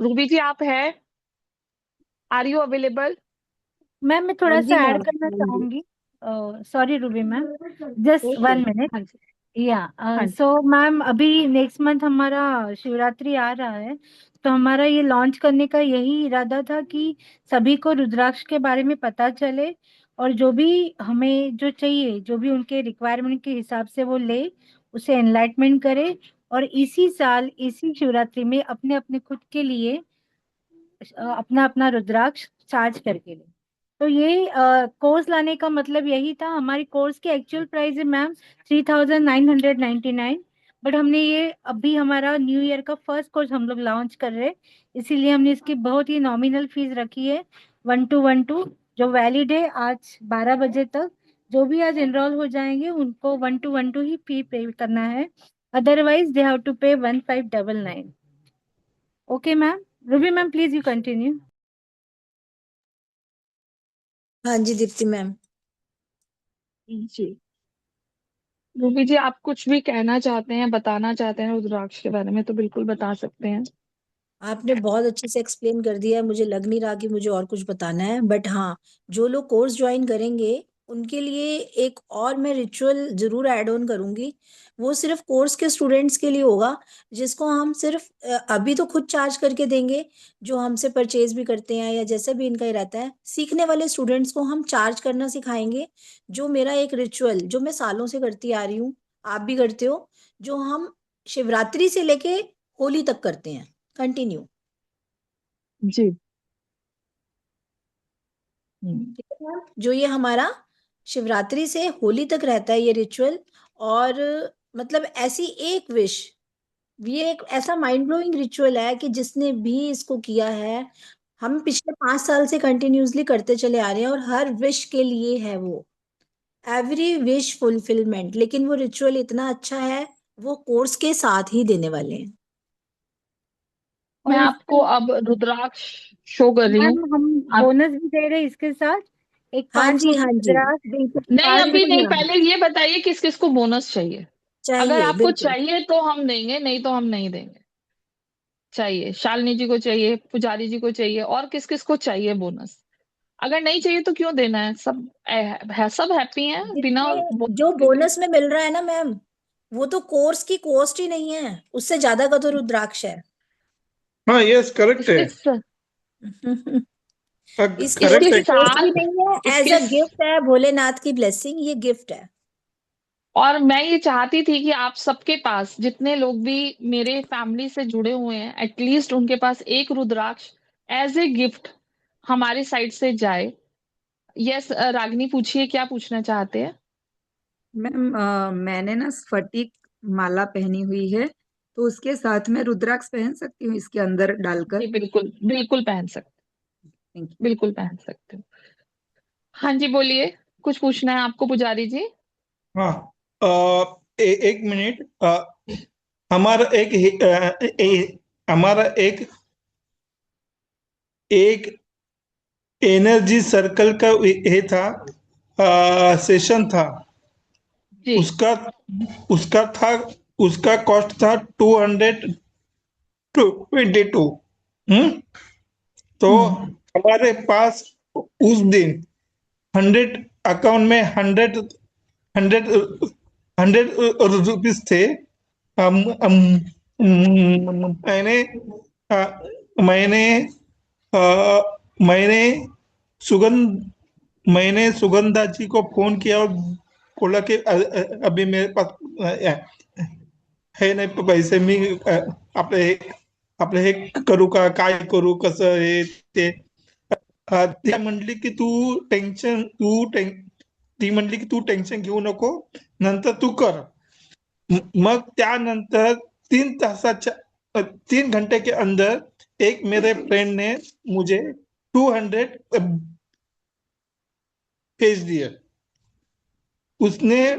B: रूबी जी आप है, आर यू अवेलेबल?
C: मैम मैं
A: हाँ
C: थोड़ा सा
A: जी
C: ऐड
A: मैम,
C: करना
A: हाँ जी।
C: चाहूंगी। Sorry Ruby ma'am, just
A: okay.
C: 1 minute.
A: हाँ जी।
C: या
A: हाँ जी।
C: सो मैम, अभी नेक्स्ट मंथ हमारा शिवरात्रि आ रहा है। तो हमारा ये लॉन्च करने का यही इरादा था कि सभी को रुद्राक्ष के बारे में पता चले, और जो भी हमें जो चाहिए, जो भी उनके रिक्वायरमेंट के हिसाब से वो ले, उसे एनलाइटमेंट करे, और इसी साल इसी शिवरात्रि में अपने अपने खुद के लिए अपना अपना रुद्राक्ष चार्ज करके ले। तो ये कोर्स लाने का मतलब यही था। हमारी कोर्स की एक्चुअल प्राइस है मैम 3999। बट हमने ये अभी हमारा न्यू ईयर का फर्स्ट कोर्स हम लोग लॉन्च कर रहे हैं, इसीलिए हमने इसकी बहुत ही नॉमिनल फीस रखी है, 1212, जो वैलिड है आज 12 बजे तक। जो भी आज एनरोल हो जाएंगे उनको 1212 ही फी पे करना है, अदरवाइज दे हैव टू पे 1599। Okay ma'am. Ruby ma'am please you continue.
D: हाँ जी दीप्ति मैम।
B: जी रूबी जी, आप कुछ भी कहना चाहते हैं, बताना चाहते हैं रुद्राक्ष के बारे में तो बिल्कुल बता सकते हैं।
D: आपने बहुत अच्छे से एक्सप्लेन कर दिया है, मुझे लग नहीं रहा कि मुझे और कुछ बताना है। बट हाँ, जो लोग कोर्स ज्वाइन करेंगे उनके लिए एक और मैं रिचुअल जरूर ऐड ऑन करूंगी। वो सिर्फ कोर्स के स्टूडेंट्स के लिए होगा, जिसको हम सिर्फ अभी तो खुद चार्ज करके देंगे, जो हमसे परचेज भी करते हैं या जैसा भी इनका ही रहता है। सीखने वाले स्टूडेंट्स को हम चार्ज करना सिखाएंगे। जो मेरा एक रिचुअल जो मैं सालों से करती आ रही हूँ, आप भी करते हो, जो हम शिवरात्रि से लेके होली तक करते हैं, कंटिन्यू।
B: जी। हम्म।
D: ठीक है मैम? जो ये हमारा शिवरात्रि से होली तक रहता है ये रिचुअल। और मतलब ऐसी एक विश, ये एक ऐसा माइंड ब्लोइंग रिचुअल है कि जिसने भी इसको किया है, हम पिछले 5 साल से कंटिन्यूअसली करते चले आ रहे हैं, और हर विश के लिए है वो, एवरी विश फुलफिलमेंट। लेकिन वो रिचुअल इतना अच्छा है, वो कोर्स के साथ ही देने वाले हैं।
B: मैं
C: और
B: आपको
C: इसमें
B: अब रुद्राक्ष शो कर रही हूँ।
C: मैम हम
B: आप
C: बोनस भी दे रहे हैं इसके साथ, एक
D: हाँ
C: 5
D: जी,
C: मुट्ठी
D: हाँ जी।
C: रुद्राक्ष बिल्कुल
B: नहीं,
C: पास
B: अभी
C: में
B: नहीं,
C: ही।
B: पहले ये बताइए किस किस को बोनस चाहिए। अगर
D: चाहिए
B: आपको
D: बिल्कुल।
B: चाहिए तो हम देंगे, नहीं तो हम नहीं देंगे। चाहिए, शालिनी जी को चाहिए, पुजारी जी को चाहिए, और किस किस को चाहिए बोनस? अगर नहीं चाहिए तो क्यों देना है? सब है, सब हैप्पी हैं बिना
D: जितने जो
B: बोनस के।
D: बोनस में मिल रहा है ना मैम, वो तो कोर्स की कॉस्ट ही नहीं है, उससे ज्यादा का तो रुद्राक्ष है।
E: हाँ, यस, करेक्ट है।
B: इसके स-
D: इस कोर्स
E: करेक्ट
B: इसके
E: है।
D: की कॉस्ट भी
B: साथ
D: नहीं है, एज
B: इसके
D: अ गिफ्ट है, भोलेनाथ की ब्लेसिंग, ये गिफ्ट है।
B: और मैं ये चाहती थी कि आप सबके पास, जितने लोग भी मेरे फैमिली से जुड़े हुए हैं, एटलीस्ट उनके पास एक रुद्राक्ष एज ए गिफ्ट हमारी साइड से जाए। यस रागिनी, पूछिए क्या पूछना चाहते हैं।
F: मैम, मैंने ना स्फटिक माला पहनी हुई है, तो उसके साथ में रुद्राक्ष पहन सकती हूँ इसके अंदर डालकर?
B: जी बिल्कुल, बिल्कुल पहन सकते,
F: थैंक
B: बिल्कुल पहन सकते हो। हाँ जी बोलिए, कुछ पूछना है आपको पुजारी जी?
E: हाँ, एक मिनट। हमारा एक हमारा एक एक एनर्जी सर्कल का ये था, सेशन था।
B: जी।
E: उसका उसका था उसका कॉस्ट था 222। तो
B: हम्म।
E: हमारे पास उस दिन 100 अकाउंट में 100 100 रुपीस थे। हम अ, मैंने अ, मैंने सुगंध मैंने सुगंधा जी को फोन किया और बोला कि अभी मेरे पास हे नाही पैसे, मी आपले हे आपलं हे करू का, काय करू, कसं हे ते. ती म्हणली की ती म्हणली की तू टेन्शन घेऊ नको, नंतर तू कर. मग त्यानंतर 3 तासाच्या 3 घंटे के अंदर एक मेरे फ्रेंड ने मुझे 200 भेज दिए. उसने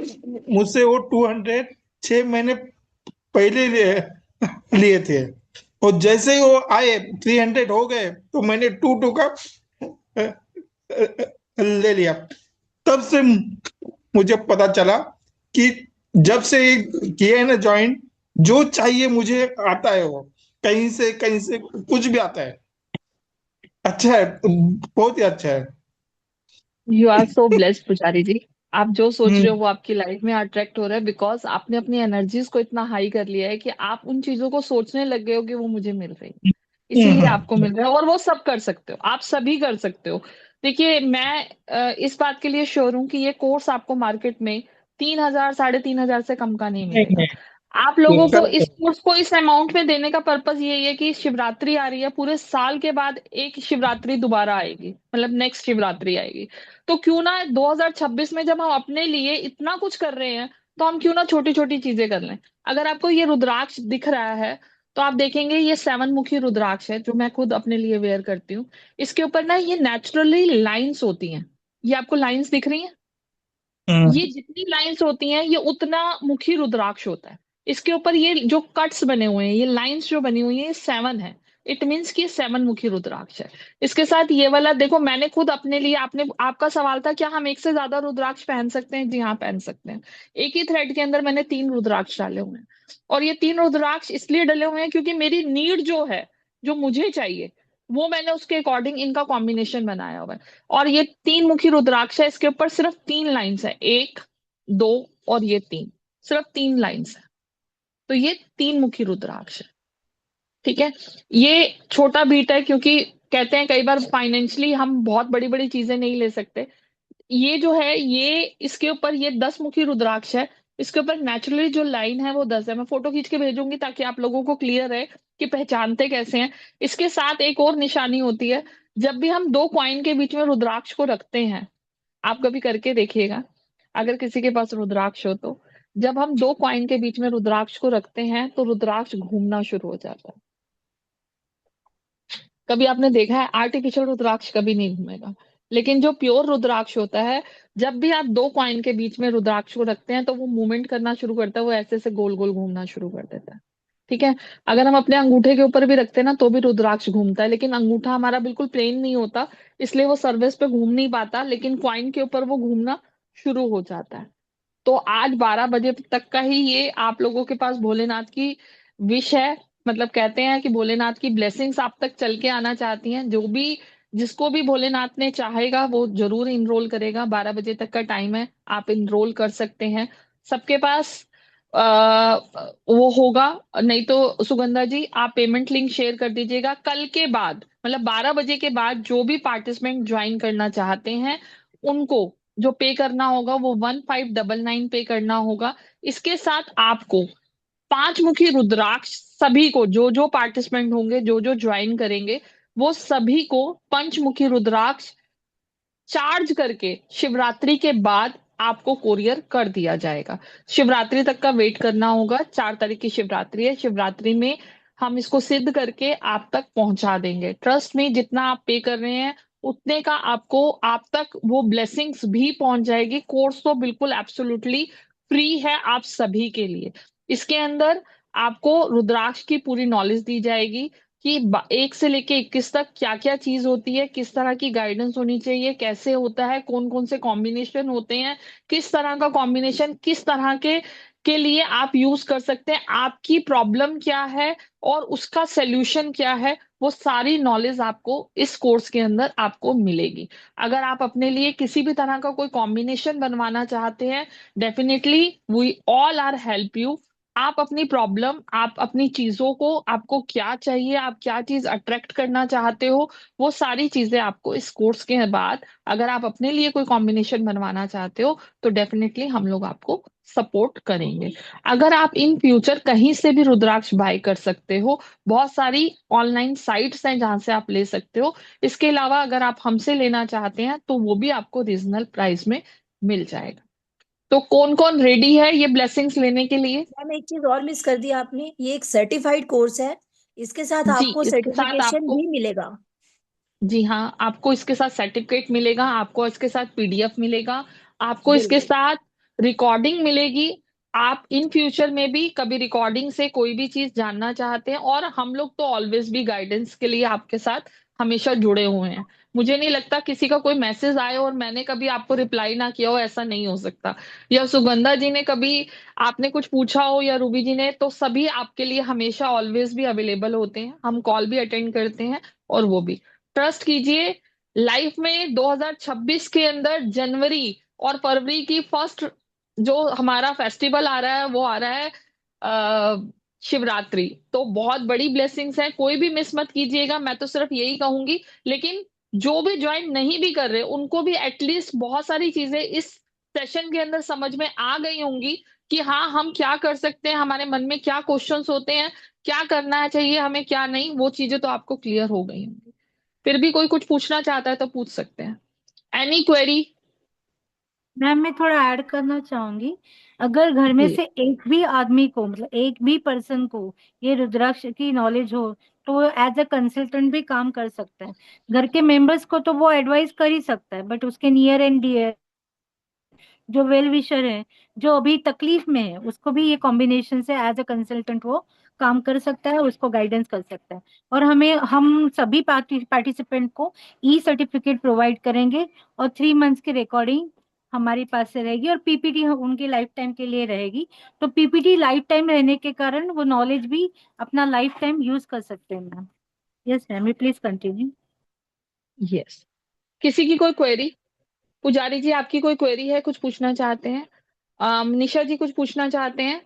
E: मुझसे वो 200 6 महीने पहले लिए थे. और जैसे ही वो आए, 300 हो गए, तो मैंने 2 का ले लिया. तब से मुझे पता चला कि जब से ये किया है ना ज्वाइन, जो चाहिए मुझे आता है, वो कहीं से कुछ भी आता है. अच्छा है, बहुत ही अच्छा है.
B: यू आर सो ब्लेस्ड पुजारी जी। आप जो सोच रहे
E: हम्म,
B: हो वो आपकी लाइफ में अट्रैक्ट हो रहा है, बिकॉज आपने अपनी एनर्जीज को इतना हाई कर लिया है कि आप उन चीजों को सोचने लग गए हो कि वो मुझे मिल रही है, इसीलिए आपको
E: हम्म,
B: मिल रहा है। और वो सब कर सकते हो, आप सभी कर सकते हो। देखिए मैं इस बात के लिए श्योर हूँ कि ये कोर्स आपको मार्केट में 3,000 3,500 से कम का नहीं
E: नहीं,
B: मिलेगा।
E: नहीं,
B: आप लोगों को
E: करेक्ट
B: इस
E: है.
B: कोर्स को इस अमाउंट में देने का पर्पस यही है कि शिवरात्रि आ रही है, पूरे साल के बाद एक शिवरात्रि दोबारा आएगी, मतलब नेक्स्ट शिवरात्रि आएगी। तो क्यों ना 2026 में जब हम अपने लिए इतना कुछ कर रहे हैं, तो हम क्यों ना छोटी छोटी चीजें कर लें। अगर आपको ये रुद्राक्ष दिख रहा है, तो आप देखेंगे ये 7 मुखी रुद्राक्ष है, जो मैं खुद अपने लिए वेयर करती हूँ। इसके ऊपर ना ये नेचुरली लाइंस होती हैं। ये आपको लाइंस दिख रही हैं? ये
E: हम्म,
B: जितनी लाइंस होती हैं, ये उतना मुखी रुद्राक्ष होता है। इसके ऊपर ये जो कट्स बने हुए हैं, ये लाइंस जो बनी हुई है, ये 7 है। इट मीन्स कि ये 7 मुखी रुद्राक्ष है। इसके साथ ये वाला देखो, मैंने खुद अपने लिए, आपने आपका सवाल था क्या हम एक से ज्यादा रुद्राक्ष पहन सकते हैं? जी हाँ, पहन सकते हैं। एक ही थ्रेड के अंदर मैंने 3 रुद्राक्ष डाले हुए हैं। और ये 3 रुद्राक्ष इसलिए डले हुए हैं क्योंकि मेरी नीड जो है, जो मुझे चाहिए, वो मैंने उसके अकॉर्डिंग इनका कॉम्बिनेशन बनाया हुआ है। और ये 3 मुखी रुद्राक्ष है, इसके ऊपर सिर्फ 3 लाइंस है, 1, 2 और ये 3, सिर्फ 3 लाइंस है। तो ये 3 मुखी रुद्राक्ष है। ठीक है। ये छोटा बीट है क्योंकि कहते हैं कई बार फाइनेंशियली हम बहुत बड़ी बड़ी चीजें नहीं ले सकते। ये जो है, ये इसके ऊपर ये 10 मुखी रुद्राक्ष है। इसके ऊपर नेचुरली जो लाइन है वो 10 है। मैं फोटो खींच के भेजूंगी ताकि आप लोगों को क्लियर है कि पहचानते कैसे हैं। इसके साथ एक और निशानी होती है। जब भी हम 2 कॉइन के बीच में रुद्राक्ष को रखते हैं, आप कभी करके देखिएगा, अगर किसी के पास रुद्राक्ष हो तो, जब हम 2 कॉइन के बीच में रुद्राक्ष को रखते हैं तो रुद्राक्ष घूमना शुरू हो जाता है। कभी आपने देखा है? आर्टिफिशियल रुद्राक्ष कभी नहीं घूमेगा। लेकिन जो प्योर रुद्राक्ष होता है, जब भी आप 2 कॉइन के बीच में रुद्राक्ष को रखते हैं तो वो मूवमेंट करना शुरू करता है, वो ऐसे से गोल गोल घूमना शुरू कर देता है। ठीक है। अगर हम अपने अंगूठे के ऊपर भी रखते हैं ना, तो भी रुद्राक्ष घूमता है, लेकिन अंगूठा हमारा बिल्कुल प्लेन नहीं होता, इसलिए वो सरफेस पे घूम नहीं पाता, लेकिन कॉइन के ऊपर वो घूमना शुरू हो जाता है। तो आज 12 बजे तक का ही ये आप लोगों के पास भोलेनाथ की विश है। मतलब कहते हैं कि भोलेनाथ की ब्लेसिंग्स आप तक चल के आना चाहती हैं, जो भी जिसको भी भोलेनाथ ने चाहेगा वो जरूर इनरोल करेगा। 12 बजे तक का टाइम है, आप इनरोल कर सकते हैं। सबके पास वो होगा। नहीं तो सुगंधा जी आप पेमेंट लिंक शेयर कर दीजिएगा। कल के बाद मतलब 12 बजे के बाद जो भी पार्टिसिपेंट ज्वाइन करना चाहते हैं उनको जो पे करना होगा वो 1599 पे करना होगा। इसके साथ आपको 5 मुखी रुद्राक्ष सभी को, जो जो पार्टिसिपेंट होंगे, जो जो ज्वाइन करेंगे, वो सभी को पंचमुखी रुद्राक्ष चार्ज करके शिवरात्रि के बाद आपको कोरियर कर दिया जाएगा। शिवरात्रि तक का वेट करना होगा। 4 तारीख की शिवरात्रि है, शिवरात्रि में हम इसको सिद्ध करके आप तक पहुंचा देंगे। ट्रस्ट में जितना आप पे कर रहे हैं उतने का आपको आप तक वो ब्लेसिंग्स भी पहुंच जाएगी। कोर्स तो बिल्कुल एब्सोल्युटली फ्री है आप सभी के लिए। इसके अंदर आपको रुद्राक्ष की पूरी नॉलेज दी जाएगी कि 1 से लेके 21 तक क्या क्या चीज होती है, किस तरह की गाइडेंस होनी चाहिए, कैसे होता है, कौन कौन से कॉम्बिनेशन होते हैं, किस तरह का कॉम्बिनेशन किस तरह के लिए आप यूज कर सकते हैं, आपकी प्रॉब्लम क्या है और उसका सोल्यूशन क्या है, वो सारी नॉलेज आपको इस कोर्स के अंदर आपको मिलेगी। अगर आप अपने लिए किसी भी तरह का कोई कॉम्बिनेशन बनवाना चाहते हैं, definitely we all are help you. आप अपनी प्रॉब्लम, आप अपनी चीजों को, आपको क्या चाहिए, आप क्या चीज अट्रैक्ट करना चाहते हो, वो सारी चीजें आपको इस कोर्स के बाद, अगर आप अपने लिए कोई कॉम्बिनेशन बनवाना चाहते हो तो डेफिनेटली हम लोग आपको सपोर्ट करेंगे। अगर आप इन फ्यूचर कहीं से भी रुद्राक्ष बाय कर सकते हो, बहुत सारी ऑनलाइन साइट्स हैं जहां से आप ले सकते हो। इसके अलावा अगर आप हमसे लेना चाहते हैं तो वो भी आपको रीजनल प्राइस में मिल जाएगा। तो कौन कौन रेडी है ये ब्लेसिंग्स लेने के लिए?
D: मैम एक चीज और मिस कर दी आपने, ये एक सर्टिफाइड कोर्स है, इसके साथ
B: जी,
D: आपको
B: इसके साथ
D: सर्टिफिकेशन
B: आपको,
D: भी मिलेगा।
B: जी हाँ, आपको इसके साथ सर्टिफिकेट मिलेगा, आपको इसके साथ पीडीएफ मिलेगा, आपको इसके
D: बिल्कुल।
B: साथ रिकॉर्डिंग मिलेगी। आप इन फ्यूचर में भी कभी रिकॉर्डिंग से कोई भी चीज जानना चाहते हैं, और हम लोग तो ऑलवेज भी गाइडेंस के लिए आपके साथ हमेशा जुड़े हुए हैं। मुझे नहीं लगता किसी का कोई मैसेज आए और मैंने कभी आपको रिप्लाई ना किया हो, ऐसा नहीं हो सकता। या सुगंधा जी ने कभी आपने कुछ पूछा हो या रूबी जी ने, तो सभी आपके लिए हमेशा ऑलवेज भी अवेलेबल होते हैं। हम कॉल भी अटेंड करते हैं और वो भी, ट्रस्ट कीजिए। लाइफ में 2026 के अंदर जनवरी और फरवरी की फर्स्ट जो हमारा फेस्टिवल आ रहा है वो आ रहा है शिवरात्रि। तो बहुत बड़ी ब्लेसिंग्स है, कोई भी मिस मत कीजिएगा, मैं तो सिर्फ यही कहूंगी। लेकिन जो भी ज्वाइन नहीं भी कर रहे उनको भी एटलीस्ट बहुत सारी चीजें इस सेशन के अंदर समझ में आ गई होंगी कि हाँ हम क्या कर सकते हैं, हमारे मन में क्या क्वेश्चंस होते हैं, क्या करना चाहिए हमें, क्या नहीं, वो चीजें तो आपको क्लियर हो गई होंगी। फिर भी कोई कुछ पूछना चाहता है तो पूछ सकते हैं। Any query?
G: मैम मैं थोड़ा ऐड करना चाहूंगी। अगर घर में
B: जी,
G: से एक भी आदमी को, मतलब एक भी पर्सन को ये रुद्राक्ष की नॉलेज हो तो वो एज अ कंसल्टेंट भी काम कर सकता है। घर के मेंबर्स को तो वो एडवाइस कर ही सकता है, बट उसके नियर एंड डियर जो वेल विशर है, जो अभी तकलीफ में है, उसको भी ये कॉम्बिनेशन से एज अ कंसल्टेंट वो काम कर सकता है, उसको गाइडेंस कर सकता है। और हम सभी पार्टिसिपेंट को ई सर्टिफिकेट प्रोवाइड करेंगे, और 3 मंथ्स की रिकॉर्डिंग हमारे पास से रहेगी, और पीपीटी उनकी लाइफ टाइम के लिए रहेगी। तो पीपीटी लाइफ टाइम रहने के कारण वो नॉलेज भी अपना लाइफ टाइम यूज कर सकते हैं ma'am. Yes ma'am, you please continue.
B: Yes. किसी की कोई क्वेरी? पुजारी जी आपकी कोई क्वेरी है, कुछ पूछना चाहते हैं? निशा जी कुछ पूछना चाहते हैं?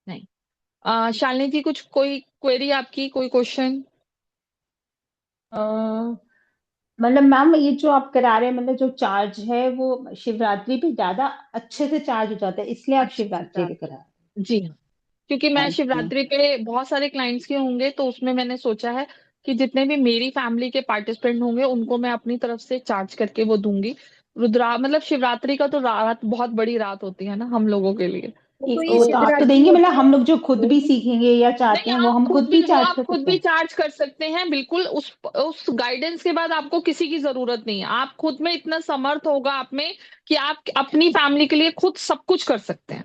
B: नहीं। शालिनी जी कुछ, कोई क्वेरी आपकी, कोई क्वेश्चन?
A: मतलब मैम ये जो आप करा रहे हैं, मतलब जो चार्ज है वो शिवरात्रि पे ज्यादा अच्छे से चार्ज हो जाता है, इसलिए आप
B: अच्छे से
A: शिवरात्रि पे
B: चाहते
A: करा रहे
B: हैं जी हाँ, क्योंकि
A: हैं।
B: मैं
A: ओके।
B: शिवरात्रि पे बहुत सारे क्लाइंट्स के होंगे तो उसमें मैंने सोचा है कि जितने भी मेरी फैमिली के पार्टिसिपेंट होंगे उनको मैं अपनी तरफ से चार्ज करके वो दूंगी। रुद्रा मतलब शिवरात्रि का तो रात बहुत बड़ी रात होती है ना हम लोगों के लिए।
D: तो ये
A: वो तो आप तो
D: शिवरात्रि
A: देंगे, मतलब
D: होती है
A: हम लोग जो खुद
D: वो
A: भी
D: भी।
A: सीखेंगे या चाहते
B: नहीं,
A: हैं वो
B: आप
A: हम
B: खुद
A: खुद
B: भी,
A: भी
B: वो
A: चार्ज
B: आप
A: कर
B: खुद
A: सकते
B: भी
A: हैं।
B: चार्ज कर सकते हैं बिल्कुल। उस गाइडेंस के बाद आपको किसी की जरूरत नहीं है। आप खुद में इतना समर्थ होगा आप में कि आप अपनी फैमिली के लिए खुद सब कुछ कर सकते हैं।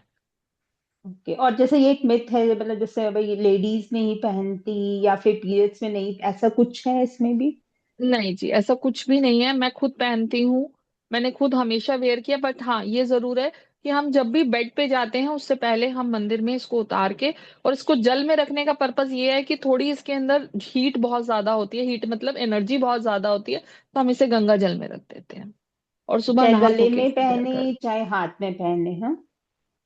A: ओके। और जैसे ये एक मिथ है, मतलब जैसे भाई लेडीज नहीं पहनती या फिर पीरियड्स में नहीं, ऐसा कुछ है इसमें भी?
B: नहीं जी, ऐसा कुछ भी नहीं है, मैं खुद पहनती हूँ, मैंने खुद हमेशा वेयर किया। बट हाँ ये जरूर है, कि हम जब भी बेड पे जाते हैं उससे पहले हम मंदिर में इसको उतार के, और इसको जल में रखने का पर्पस ये है कि थोड़ी इसके अंदर हीट बहुत ज्यादा होती है, हीट मतलब एनर्जी बहुत ज्यादा होती है, तो हम इसे गंगा जल में रख देते हैं और सुबह
A: चाहे
B: नहा धो
A: गले
B: के
A: में
B: पूजा
A: पहने
B: कर।
A: चाहे हाथ में पहने, हाँ,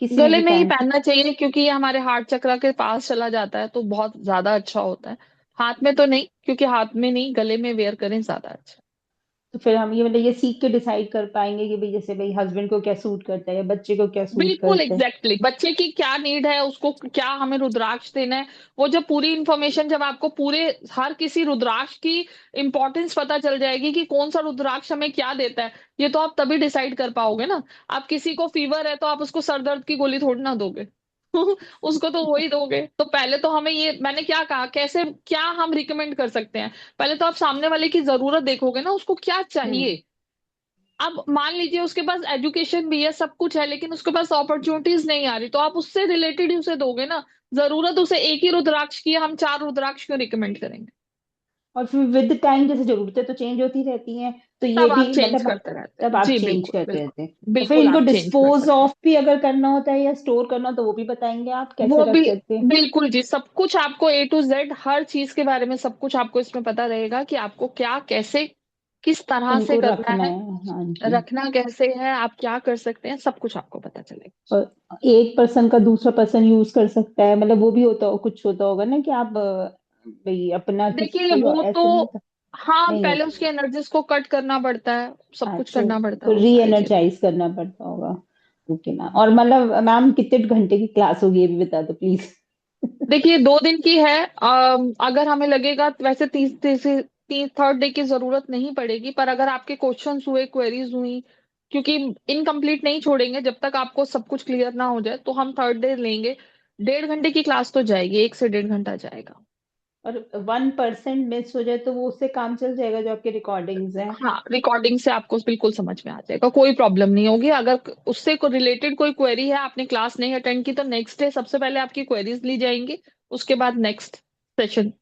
A: किसी में
B: गले
A: भी
B: में ही
A: पहन
B: पहनना चाहिए क्योंकि ये हमारे हार्ट चक्र के पास चला जाता है तो बहुत ज्यादा अच्छा होता है। हाथ में तो नहीं, क्योंकि हाथ में नहीं, गले में वेयर करें ज्यादा अच्छा।
A: तो फिर हम ये मतलब ये सीख के डिसाइड कर पाएंगे कि भाई जैसे भाई हस्बैंड को क्या सूट करता है या बच्चे को क्या सूट
B: बिल्कुल
A: करता है।
B: एग्जैक्टली बच्चे की क्या नीड है, उसको क्या हमें रुद्राक्ष देना है, वो जब पूरी इंफॉर्मेशन, जब आपको पूरे हर किसी रुद्राक्ष की इंपॉर्टेंस पता चल जाएगी कि कौन सा रुद्राक्ष हमें क्या देता है, ये तो आप तभी डिसाइड कर पाओगे ना। आप किसी को फीवर है तो आप उसको सर दर्द की गोली थोड़ी ना दोगे उसको तो वही दोगे। तो पहले तो हमें ये, मैंने क्या कहा, कैसे क्या हम रिकमेंड कर सकते हैं, पहले तो आप सामने वाले की जरूरत देखोगे ना, उसको क्या
A: हम्म
B: चाहिए। अब मान लीजिए उसके पास एजुकेशन भी है, सब कुछ है, लेकिन उसके पास अपॉर्चुनिटीज नहीं आ रही, तो आप उससे रिलेटेड ही उसे दोगे ना। जरूरत उसे एक ही रुद्राक्ष की है, हम 4 रुद्राक्ष क्यों रिकमेंड करेंगे।
A: और फिर विद टाइम जैसे जरूरतें तो चेंज होती रहती हैं, तो ये
B: तब
A: भी
B: आप चेंज
A: मतलब
B: करते रहते
A: तब
B: हैं,
A: आप
B: जी
A: चेंज
B: बिल्कुल
A: करते रहते हैं।
B: बिल्कुल
A: और फिर
B: बिल्कुल,
A: इनको
B: आप चेंज कर
A: डिस्पोज
B: सकते
A: ऑफ भी अगर करना होता है या स्टोर करना हो तो वो भी बताएंगे आप
B: हैं।
A: कैसे
B: वो
A: रख
B: भी
A: सकते हैं।
B: बिल्कुल जी, सब कुछ आपको A to Z हर चीज के बारे में सब कुछ आपको इसमें पता रहेगा कि आपको क्या कैसे किस तरह से
A: उनको
B: करना
A: रखना
B: है,
A: है, हाँ जी।
B: रखना कैसे है, आप क्या कर सकते हैं, सब कुछ आपको पता चलेगा।
A: और एक पर्सन का दूसरा पर्सन यूज कर सकता है, मतलब वो भी होता हो, कुछ होता होगा ना कि आप भाई अपना किसी
B: देखिए
A: कोई
B: वो तो,
A: ऐसे नहीं होता।
B: हाँ
A: नहीं
B: पहले
A: होता।
B: उसकी एनर्जीज को कट करना पड़ता है, सब कुछ
A: अच्छा,
B: करना पड़ता
A: तो
B: है, वो
A: री
B: सारी चीजें।
A: एनर्जाइज करना पड़ता होगा। ओके मैम, और मतलब मैम कितने घंटे की क्लास होगी ये भी बता दो प्लीज।
B: देखिए 2 दिन की है। अगर हमें लगेगा वैसे तीस तीस थर्ड डे की जरूरत नहीं पड़ेगी, पर अगर आपके क्वेश्चंस हुए, क्वेरीज हुई, क्योंकि इनकम्प्लीट नहीं छोड़ेंगे जब तक आपको सब कुछ क्लियर ना हो जाए, तो हम थर्ड डे लेंगे। 1.5 घंटे की क्लास तो जाएगी, 1 से 1.5 घंटा जाएगा।
A: और 1% मिस हो जाए तो वो उससे काम चल जाएगा जो आपके रिकॉर्डिंग्स हैं।
B: हाँ रिकॉर्डिंग से आपको बिल्कुल समझ में आ जाएगा, कोई प्रॉब्लम नहीं होगी। अगर उससे को रिलेटेड कोई क्वेरी है, आपने क्लास नहीं अटेंड की, तो नेक्स्ट डे सबसे पहले आपकी क्वेरीज ली जाएंगी, उसके बाद नेक्स्ट सेशन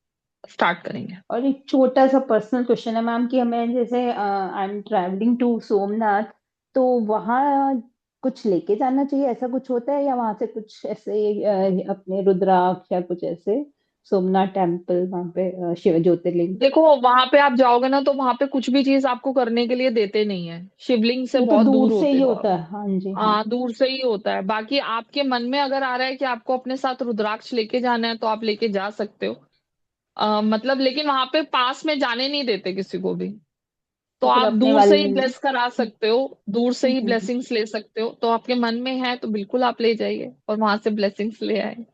B: स्टार्ट करेंगे।
A: और एक छोटा सा पर्सनल क्वेश्चन है मैम कि हमें जैसे I am travelling to Somnath, तो वहाँ कुछ लेके जाना चाहिए, ऐसा कुछ होता है या वहां से कुछ ऐसे अपने रुद्राक्ष या कुछ ऐसे, सोमनाथ टेम्पल वहां पे शिव ज्योतिर्लिंग।
B: देखो वहां पे आप जाओगे ना तो वहां पे कुछ भी चीज आपको करने के लिए देते नहीं है, शिवलिंग से
A: वो तो
B: बहुत
A: दूर
B: दूर
A: से
B: होते
A: ही
B: हैं और
A: होता है, हाँ जी हाँ।
B: हाँ दूर से ही होता है। बाकी आपके मन में अगर आ रहा है कि आपको अपने साथ रुद्राक्ष लेके जाना है तो आप लेके जा सकते हो। मतलब लेकिन वहां पे पास में जाने नहीं देते किसी को भी, तो
A: तो फिर
B: आप
A: अपने
B: दूर
A: वाले
B: से ही ब्लेस करा सकते हो, दूर से ही ब्लेसिंग्स ले सकते हो। तो आपके मन में है तो बिल्कुल आप ले जाइए और वहां से ब्लेसिंग्स ले आए।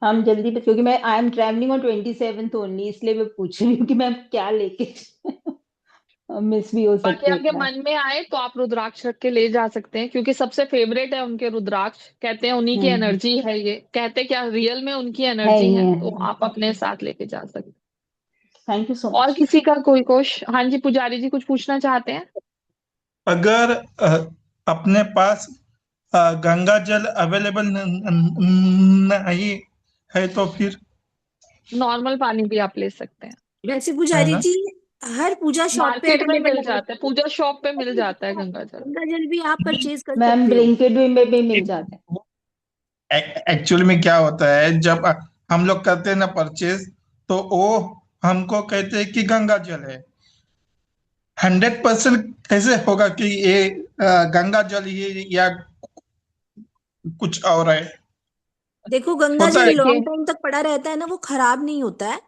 A: हम जल्दी क्योंकि मैं आई am travelling on 27th only, इसलिए मैं पूछ रही हूँ कि मैं क्या लेके मिस भी हो
B: बाकी
A: सकती है
B: आपके
A: क्लास।
B: मन में आए तो आप रुद्राक्ष रख के ले जा सकते हैं, क्योंकि सबसे फेवरेट है उनके रुद्राक्ष, कहते हैं उन्हीं की
A: हम्म,
B: एनर्जी है ये, कहते क्या रियल में उनकी
A: है
B: एनर्जी
A: ही
B: है,
A: है।
B: तो आप अपने साथ लेके जा सकते हैं।
A: थैंक यू सो
B: और
A: मच।
B: किसी का कोई क्वेश्चन? हाँ जी पुजारी जी कुछ पूछना चाहते हैं?
E: अगर अपने पास गंगा जल अवेलेबल नहीं है तो फिर,
B: नॉर्मल पानी भी आप ले सकते हैं,
D: वैसे
E: है
D: पुजारी
E: ना?
D: जी हर पूजा शॉप पे
B: मार्केट में
D: अवेलेबल
B: मिल
D: है।
B: जाता है, पूजा शॉप पे मिल जाता है गंगा जल।
D: गंगा जल भी आप परचेज कर
A: मैम
D: सकते हो।
A: ब्लिंकिट में भी मिल जाता है।
E: एक्चुअली में क्या होता है, जब हम लोग करते हैं ना परचेज, तो वो हमको कहते हैं कि गंगा जल है। 100% कैसे होगा कि ये गंगा जल ही या कुछ और है?
D: देखो गंगा
E: होता
D: जल
E: है।
B: देखिए
D: लॉन्ग टाइम तक पड़ा रहता है ना, वो खराब नहीं होता है।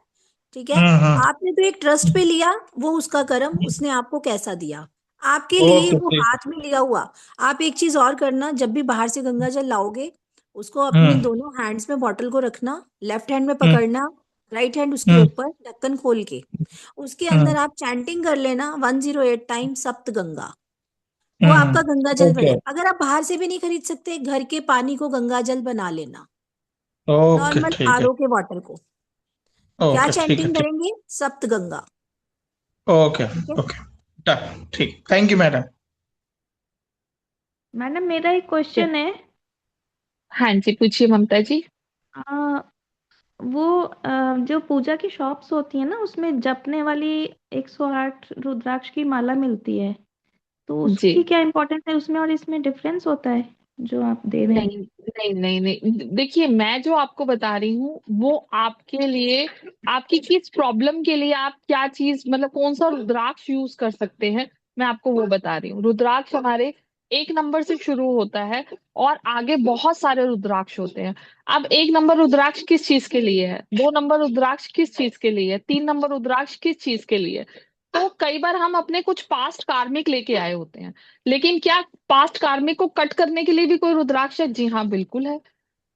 D: ठीक है।
E: हम्म।
D: आपने तो एक ट्रस्ट पे लिया, वो उसका कर्म, उसने आपको कैसा दिया, आपके लिए
E: ओके
D: वो
E: ठीक
D: हाथ में लिया हुआ। आप एक चीज और करना, जब भी बाहर से गंगा जल लाओगे, उसको
E: है।
D: अपने दोनों हैंड्स में बॉटल को रखना, लेफ्ट हैंड में
E: हम्म
D: पकड़ना, राइट हैंड उसके
E: हम्म
D: ऊपर ढक्कन खोल के, उसके अंदर
E: हम्म
D: आप चैंटिंग कर लेना 108 टाइम सप्त गंगा। वो आपका गंगा जल
E: ओके
D: बने। अगर आप बाहर से भी नहीं खरीद सकते, घर के पानी को गंगा जल बना लेना,
E: ओके
D: नॉर्मल
E: ठीक है।
D: आरओ के वाटर को। क्या
E: ओके ठीक है
D: चैंटिंग
E: ठीक।
D: करेंगे? सप्त गंगा।
E: ओके
D: ठीक है।
E: ओके डन ठीक, थैंक यू मैडम।
H: मैडम मेरा एक क्वेश्चन है।
B: हाँ जी पूछिए ममता जी।
H: आ, वो जो पूजा की शॉप्स होती है ना, उसमें जपने वाली 108 रुद्राक्ष की माला मिलती है, तो
B: जी
H: उसकी क्या इम्पोर्टेंस है उसमें और इसमें डिफरेंस होता है? जो आप दे रहे हैं?
B: नहीं नहीं नहीं नहीं, देखिए मैं जो आपको बता रही हूँ वो आपके लिए, आपकी किस प्रॉब्लम के लिए आप क्या चीज, मतलब कौन सा रुद्राक्ष यूज कर सकते हैं, मैं आपको वो बता रही हूँ। रुद्राक्ष हमारे 1 नंबर से शुरू होता है और आगे बहुत सारे रुद्राक्ष होते हैं। अब 1 नंबर रुद्राक्ष किस चीज के लिए है, 2 नंबर रुद्राक्ष किस चीज के लिए है, 3 नंबर रुद्राक्ष किस चीज के लिए है। तो कई बार हम अपने कुछ पास्ट कार्मिक लेके आए होते हैं, लेकिन क्या पास्ट कार्मिक को कट करने के लिए भी कोई रुद्राक्ष है? जी हाँ, बिल्कुल है।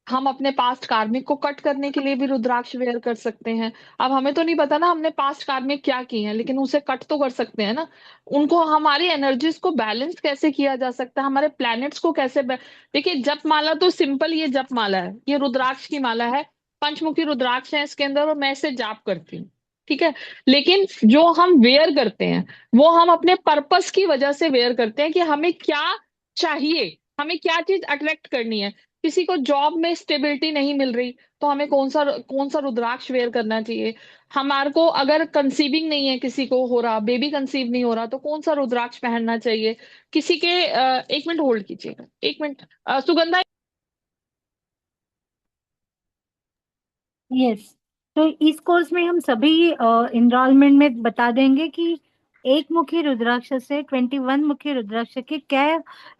B: हम अपने पास्ट कार्मिक को कट करने के लिए भी रुद्राक्ष वेयर कर सकते हैं। अब हमें तो नहीं पता ना हमने पास्ट कार्मिक क्या की है, लेकिन उसे कट तो कर सकते हैं ना। उनको, हमारी एनर्जीज को बैलेंस कैसे किया जा सकता है, हमारे प्लैनेट्स को कैसे देखिए, जप माला तो सिंपल, ये जप माला है, ये रुद्राक्ष की माला है, पंचमुखी रुद्राक्ष है इसके अंदर, और मैं इसे जाप करती हूँ, ठीक है। लेकिन जो हम वेयर करते हैं वो हम अपने पर्पस की वजह से वेयर करते हैं कि हमें क्या चाहिए, हमें क्या चीज अट्रैक्ट करनी है। किसी को जॉब में स्टेबिलिटी नहीं मिल रही तो हमें कौन सा रुद्राक्ष वेयर करना चाहिए। हमारे को अगर कंसीविंग नहीं है, किसी को हो रहा, बेबी कंसीव नहीं हो रहा, तो कौन सा रुद्राक्ष पहनना चाहिए। किसी के 1 मिनट होल्ड कीजिएगा, 1 मिनट। सुगंधा।
G: यस, तो इस कोर्स में हम सभी इनरोलमेंट में बता देंगे कि एक मुखी रुद्राक्ष से 21 मुखी रुद्राक्ष के क्या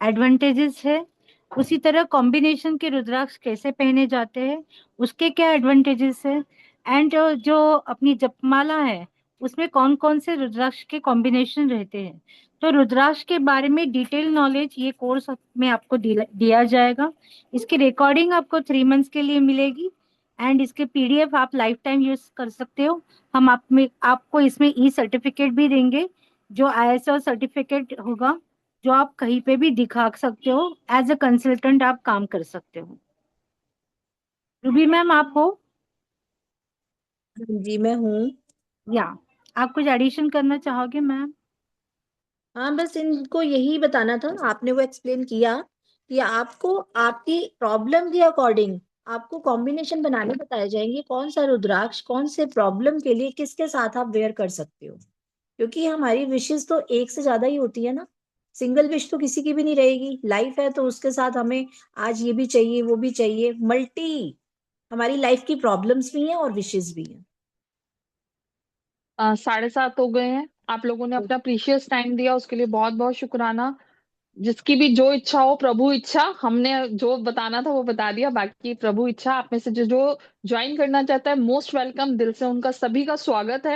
G: एडवांटेजेस है, उसी तरह कॉम्बिनेशन के रुद्राक्ष कैसे पहने जाते हैं, उसके क्या एडवांटेजेस है, एंड जो अपनी जपमाला है उसमें कौन कौन से रुद्राक्ष के कॉम्बिनेशन रहते हैं। तो रुद्राक्ष के बारे में डिटेल नॉलेज ये कोर्स में आपको दिया जाएगा। इसकी रिकॉर्डिंग आपको 3 मंथ्स के लिए मिलेगी एंड इसके पीडीएफ आप लाइफ टाइम यूज कर सकते हो। हम आपको इसमें ई सर्टिफिकेट भी देंगे, जो आईएसओ सर्टिफिकेट होगा, जो आप कहीं पे भी दिखा सकते हो, एज अ कंसल्टेंट आप काम कर सकते हो। रूबी मैम, आप हो?
D: जी मैं हूँ।
G: या आप कुछ एडिशन करना चाहोगे मैम?
D: हाँ, बस इनको यही बताना था, आपने वो एक्सप्लेन किया कि आपको आपकी प्रॉब्लम के अकॉर्डिंग आपको कॉम्बिनेशन बनाने बताए जाएंगे, कौन सा रुद्राक्ष कौन से प्रॉब्लम के लिए किसके साथ आप वेयर कर सकते हो। क्योंकि हमारी विशेष तो एक से ज्यादा ही होती है ना, सिंगल विश तो किसी की भी नहीं रहेगी। लाइफ है तो उसके साथ हमें आज ये भी चाहिए वो भी चाहिए, मल्टी हमारी लाइफ की प्रॉब्लम्स भी हैं और विशेष भी हैं।
B: 7:30 हो गए हैं। आप लोगों ने अपना प्रीशियस टाइम दिया, उसके लिए बहुत बहुत शुक्राना। जिसकी भी जो इच्छा हो, प्रभु इच्छा, हमने जो बताना था वो बता दिया, बाकी प्रभु इच्छा। आप में से जो जो ज्वाइन करना चाहता है, मोस्ट वेलकम, दिल से उनका सभी का स्वागत है।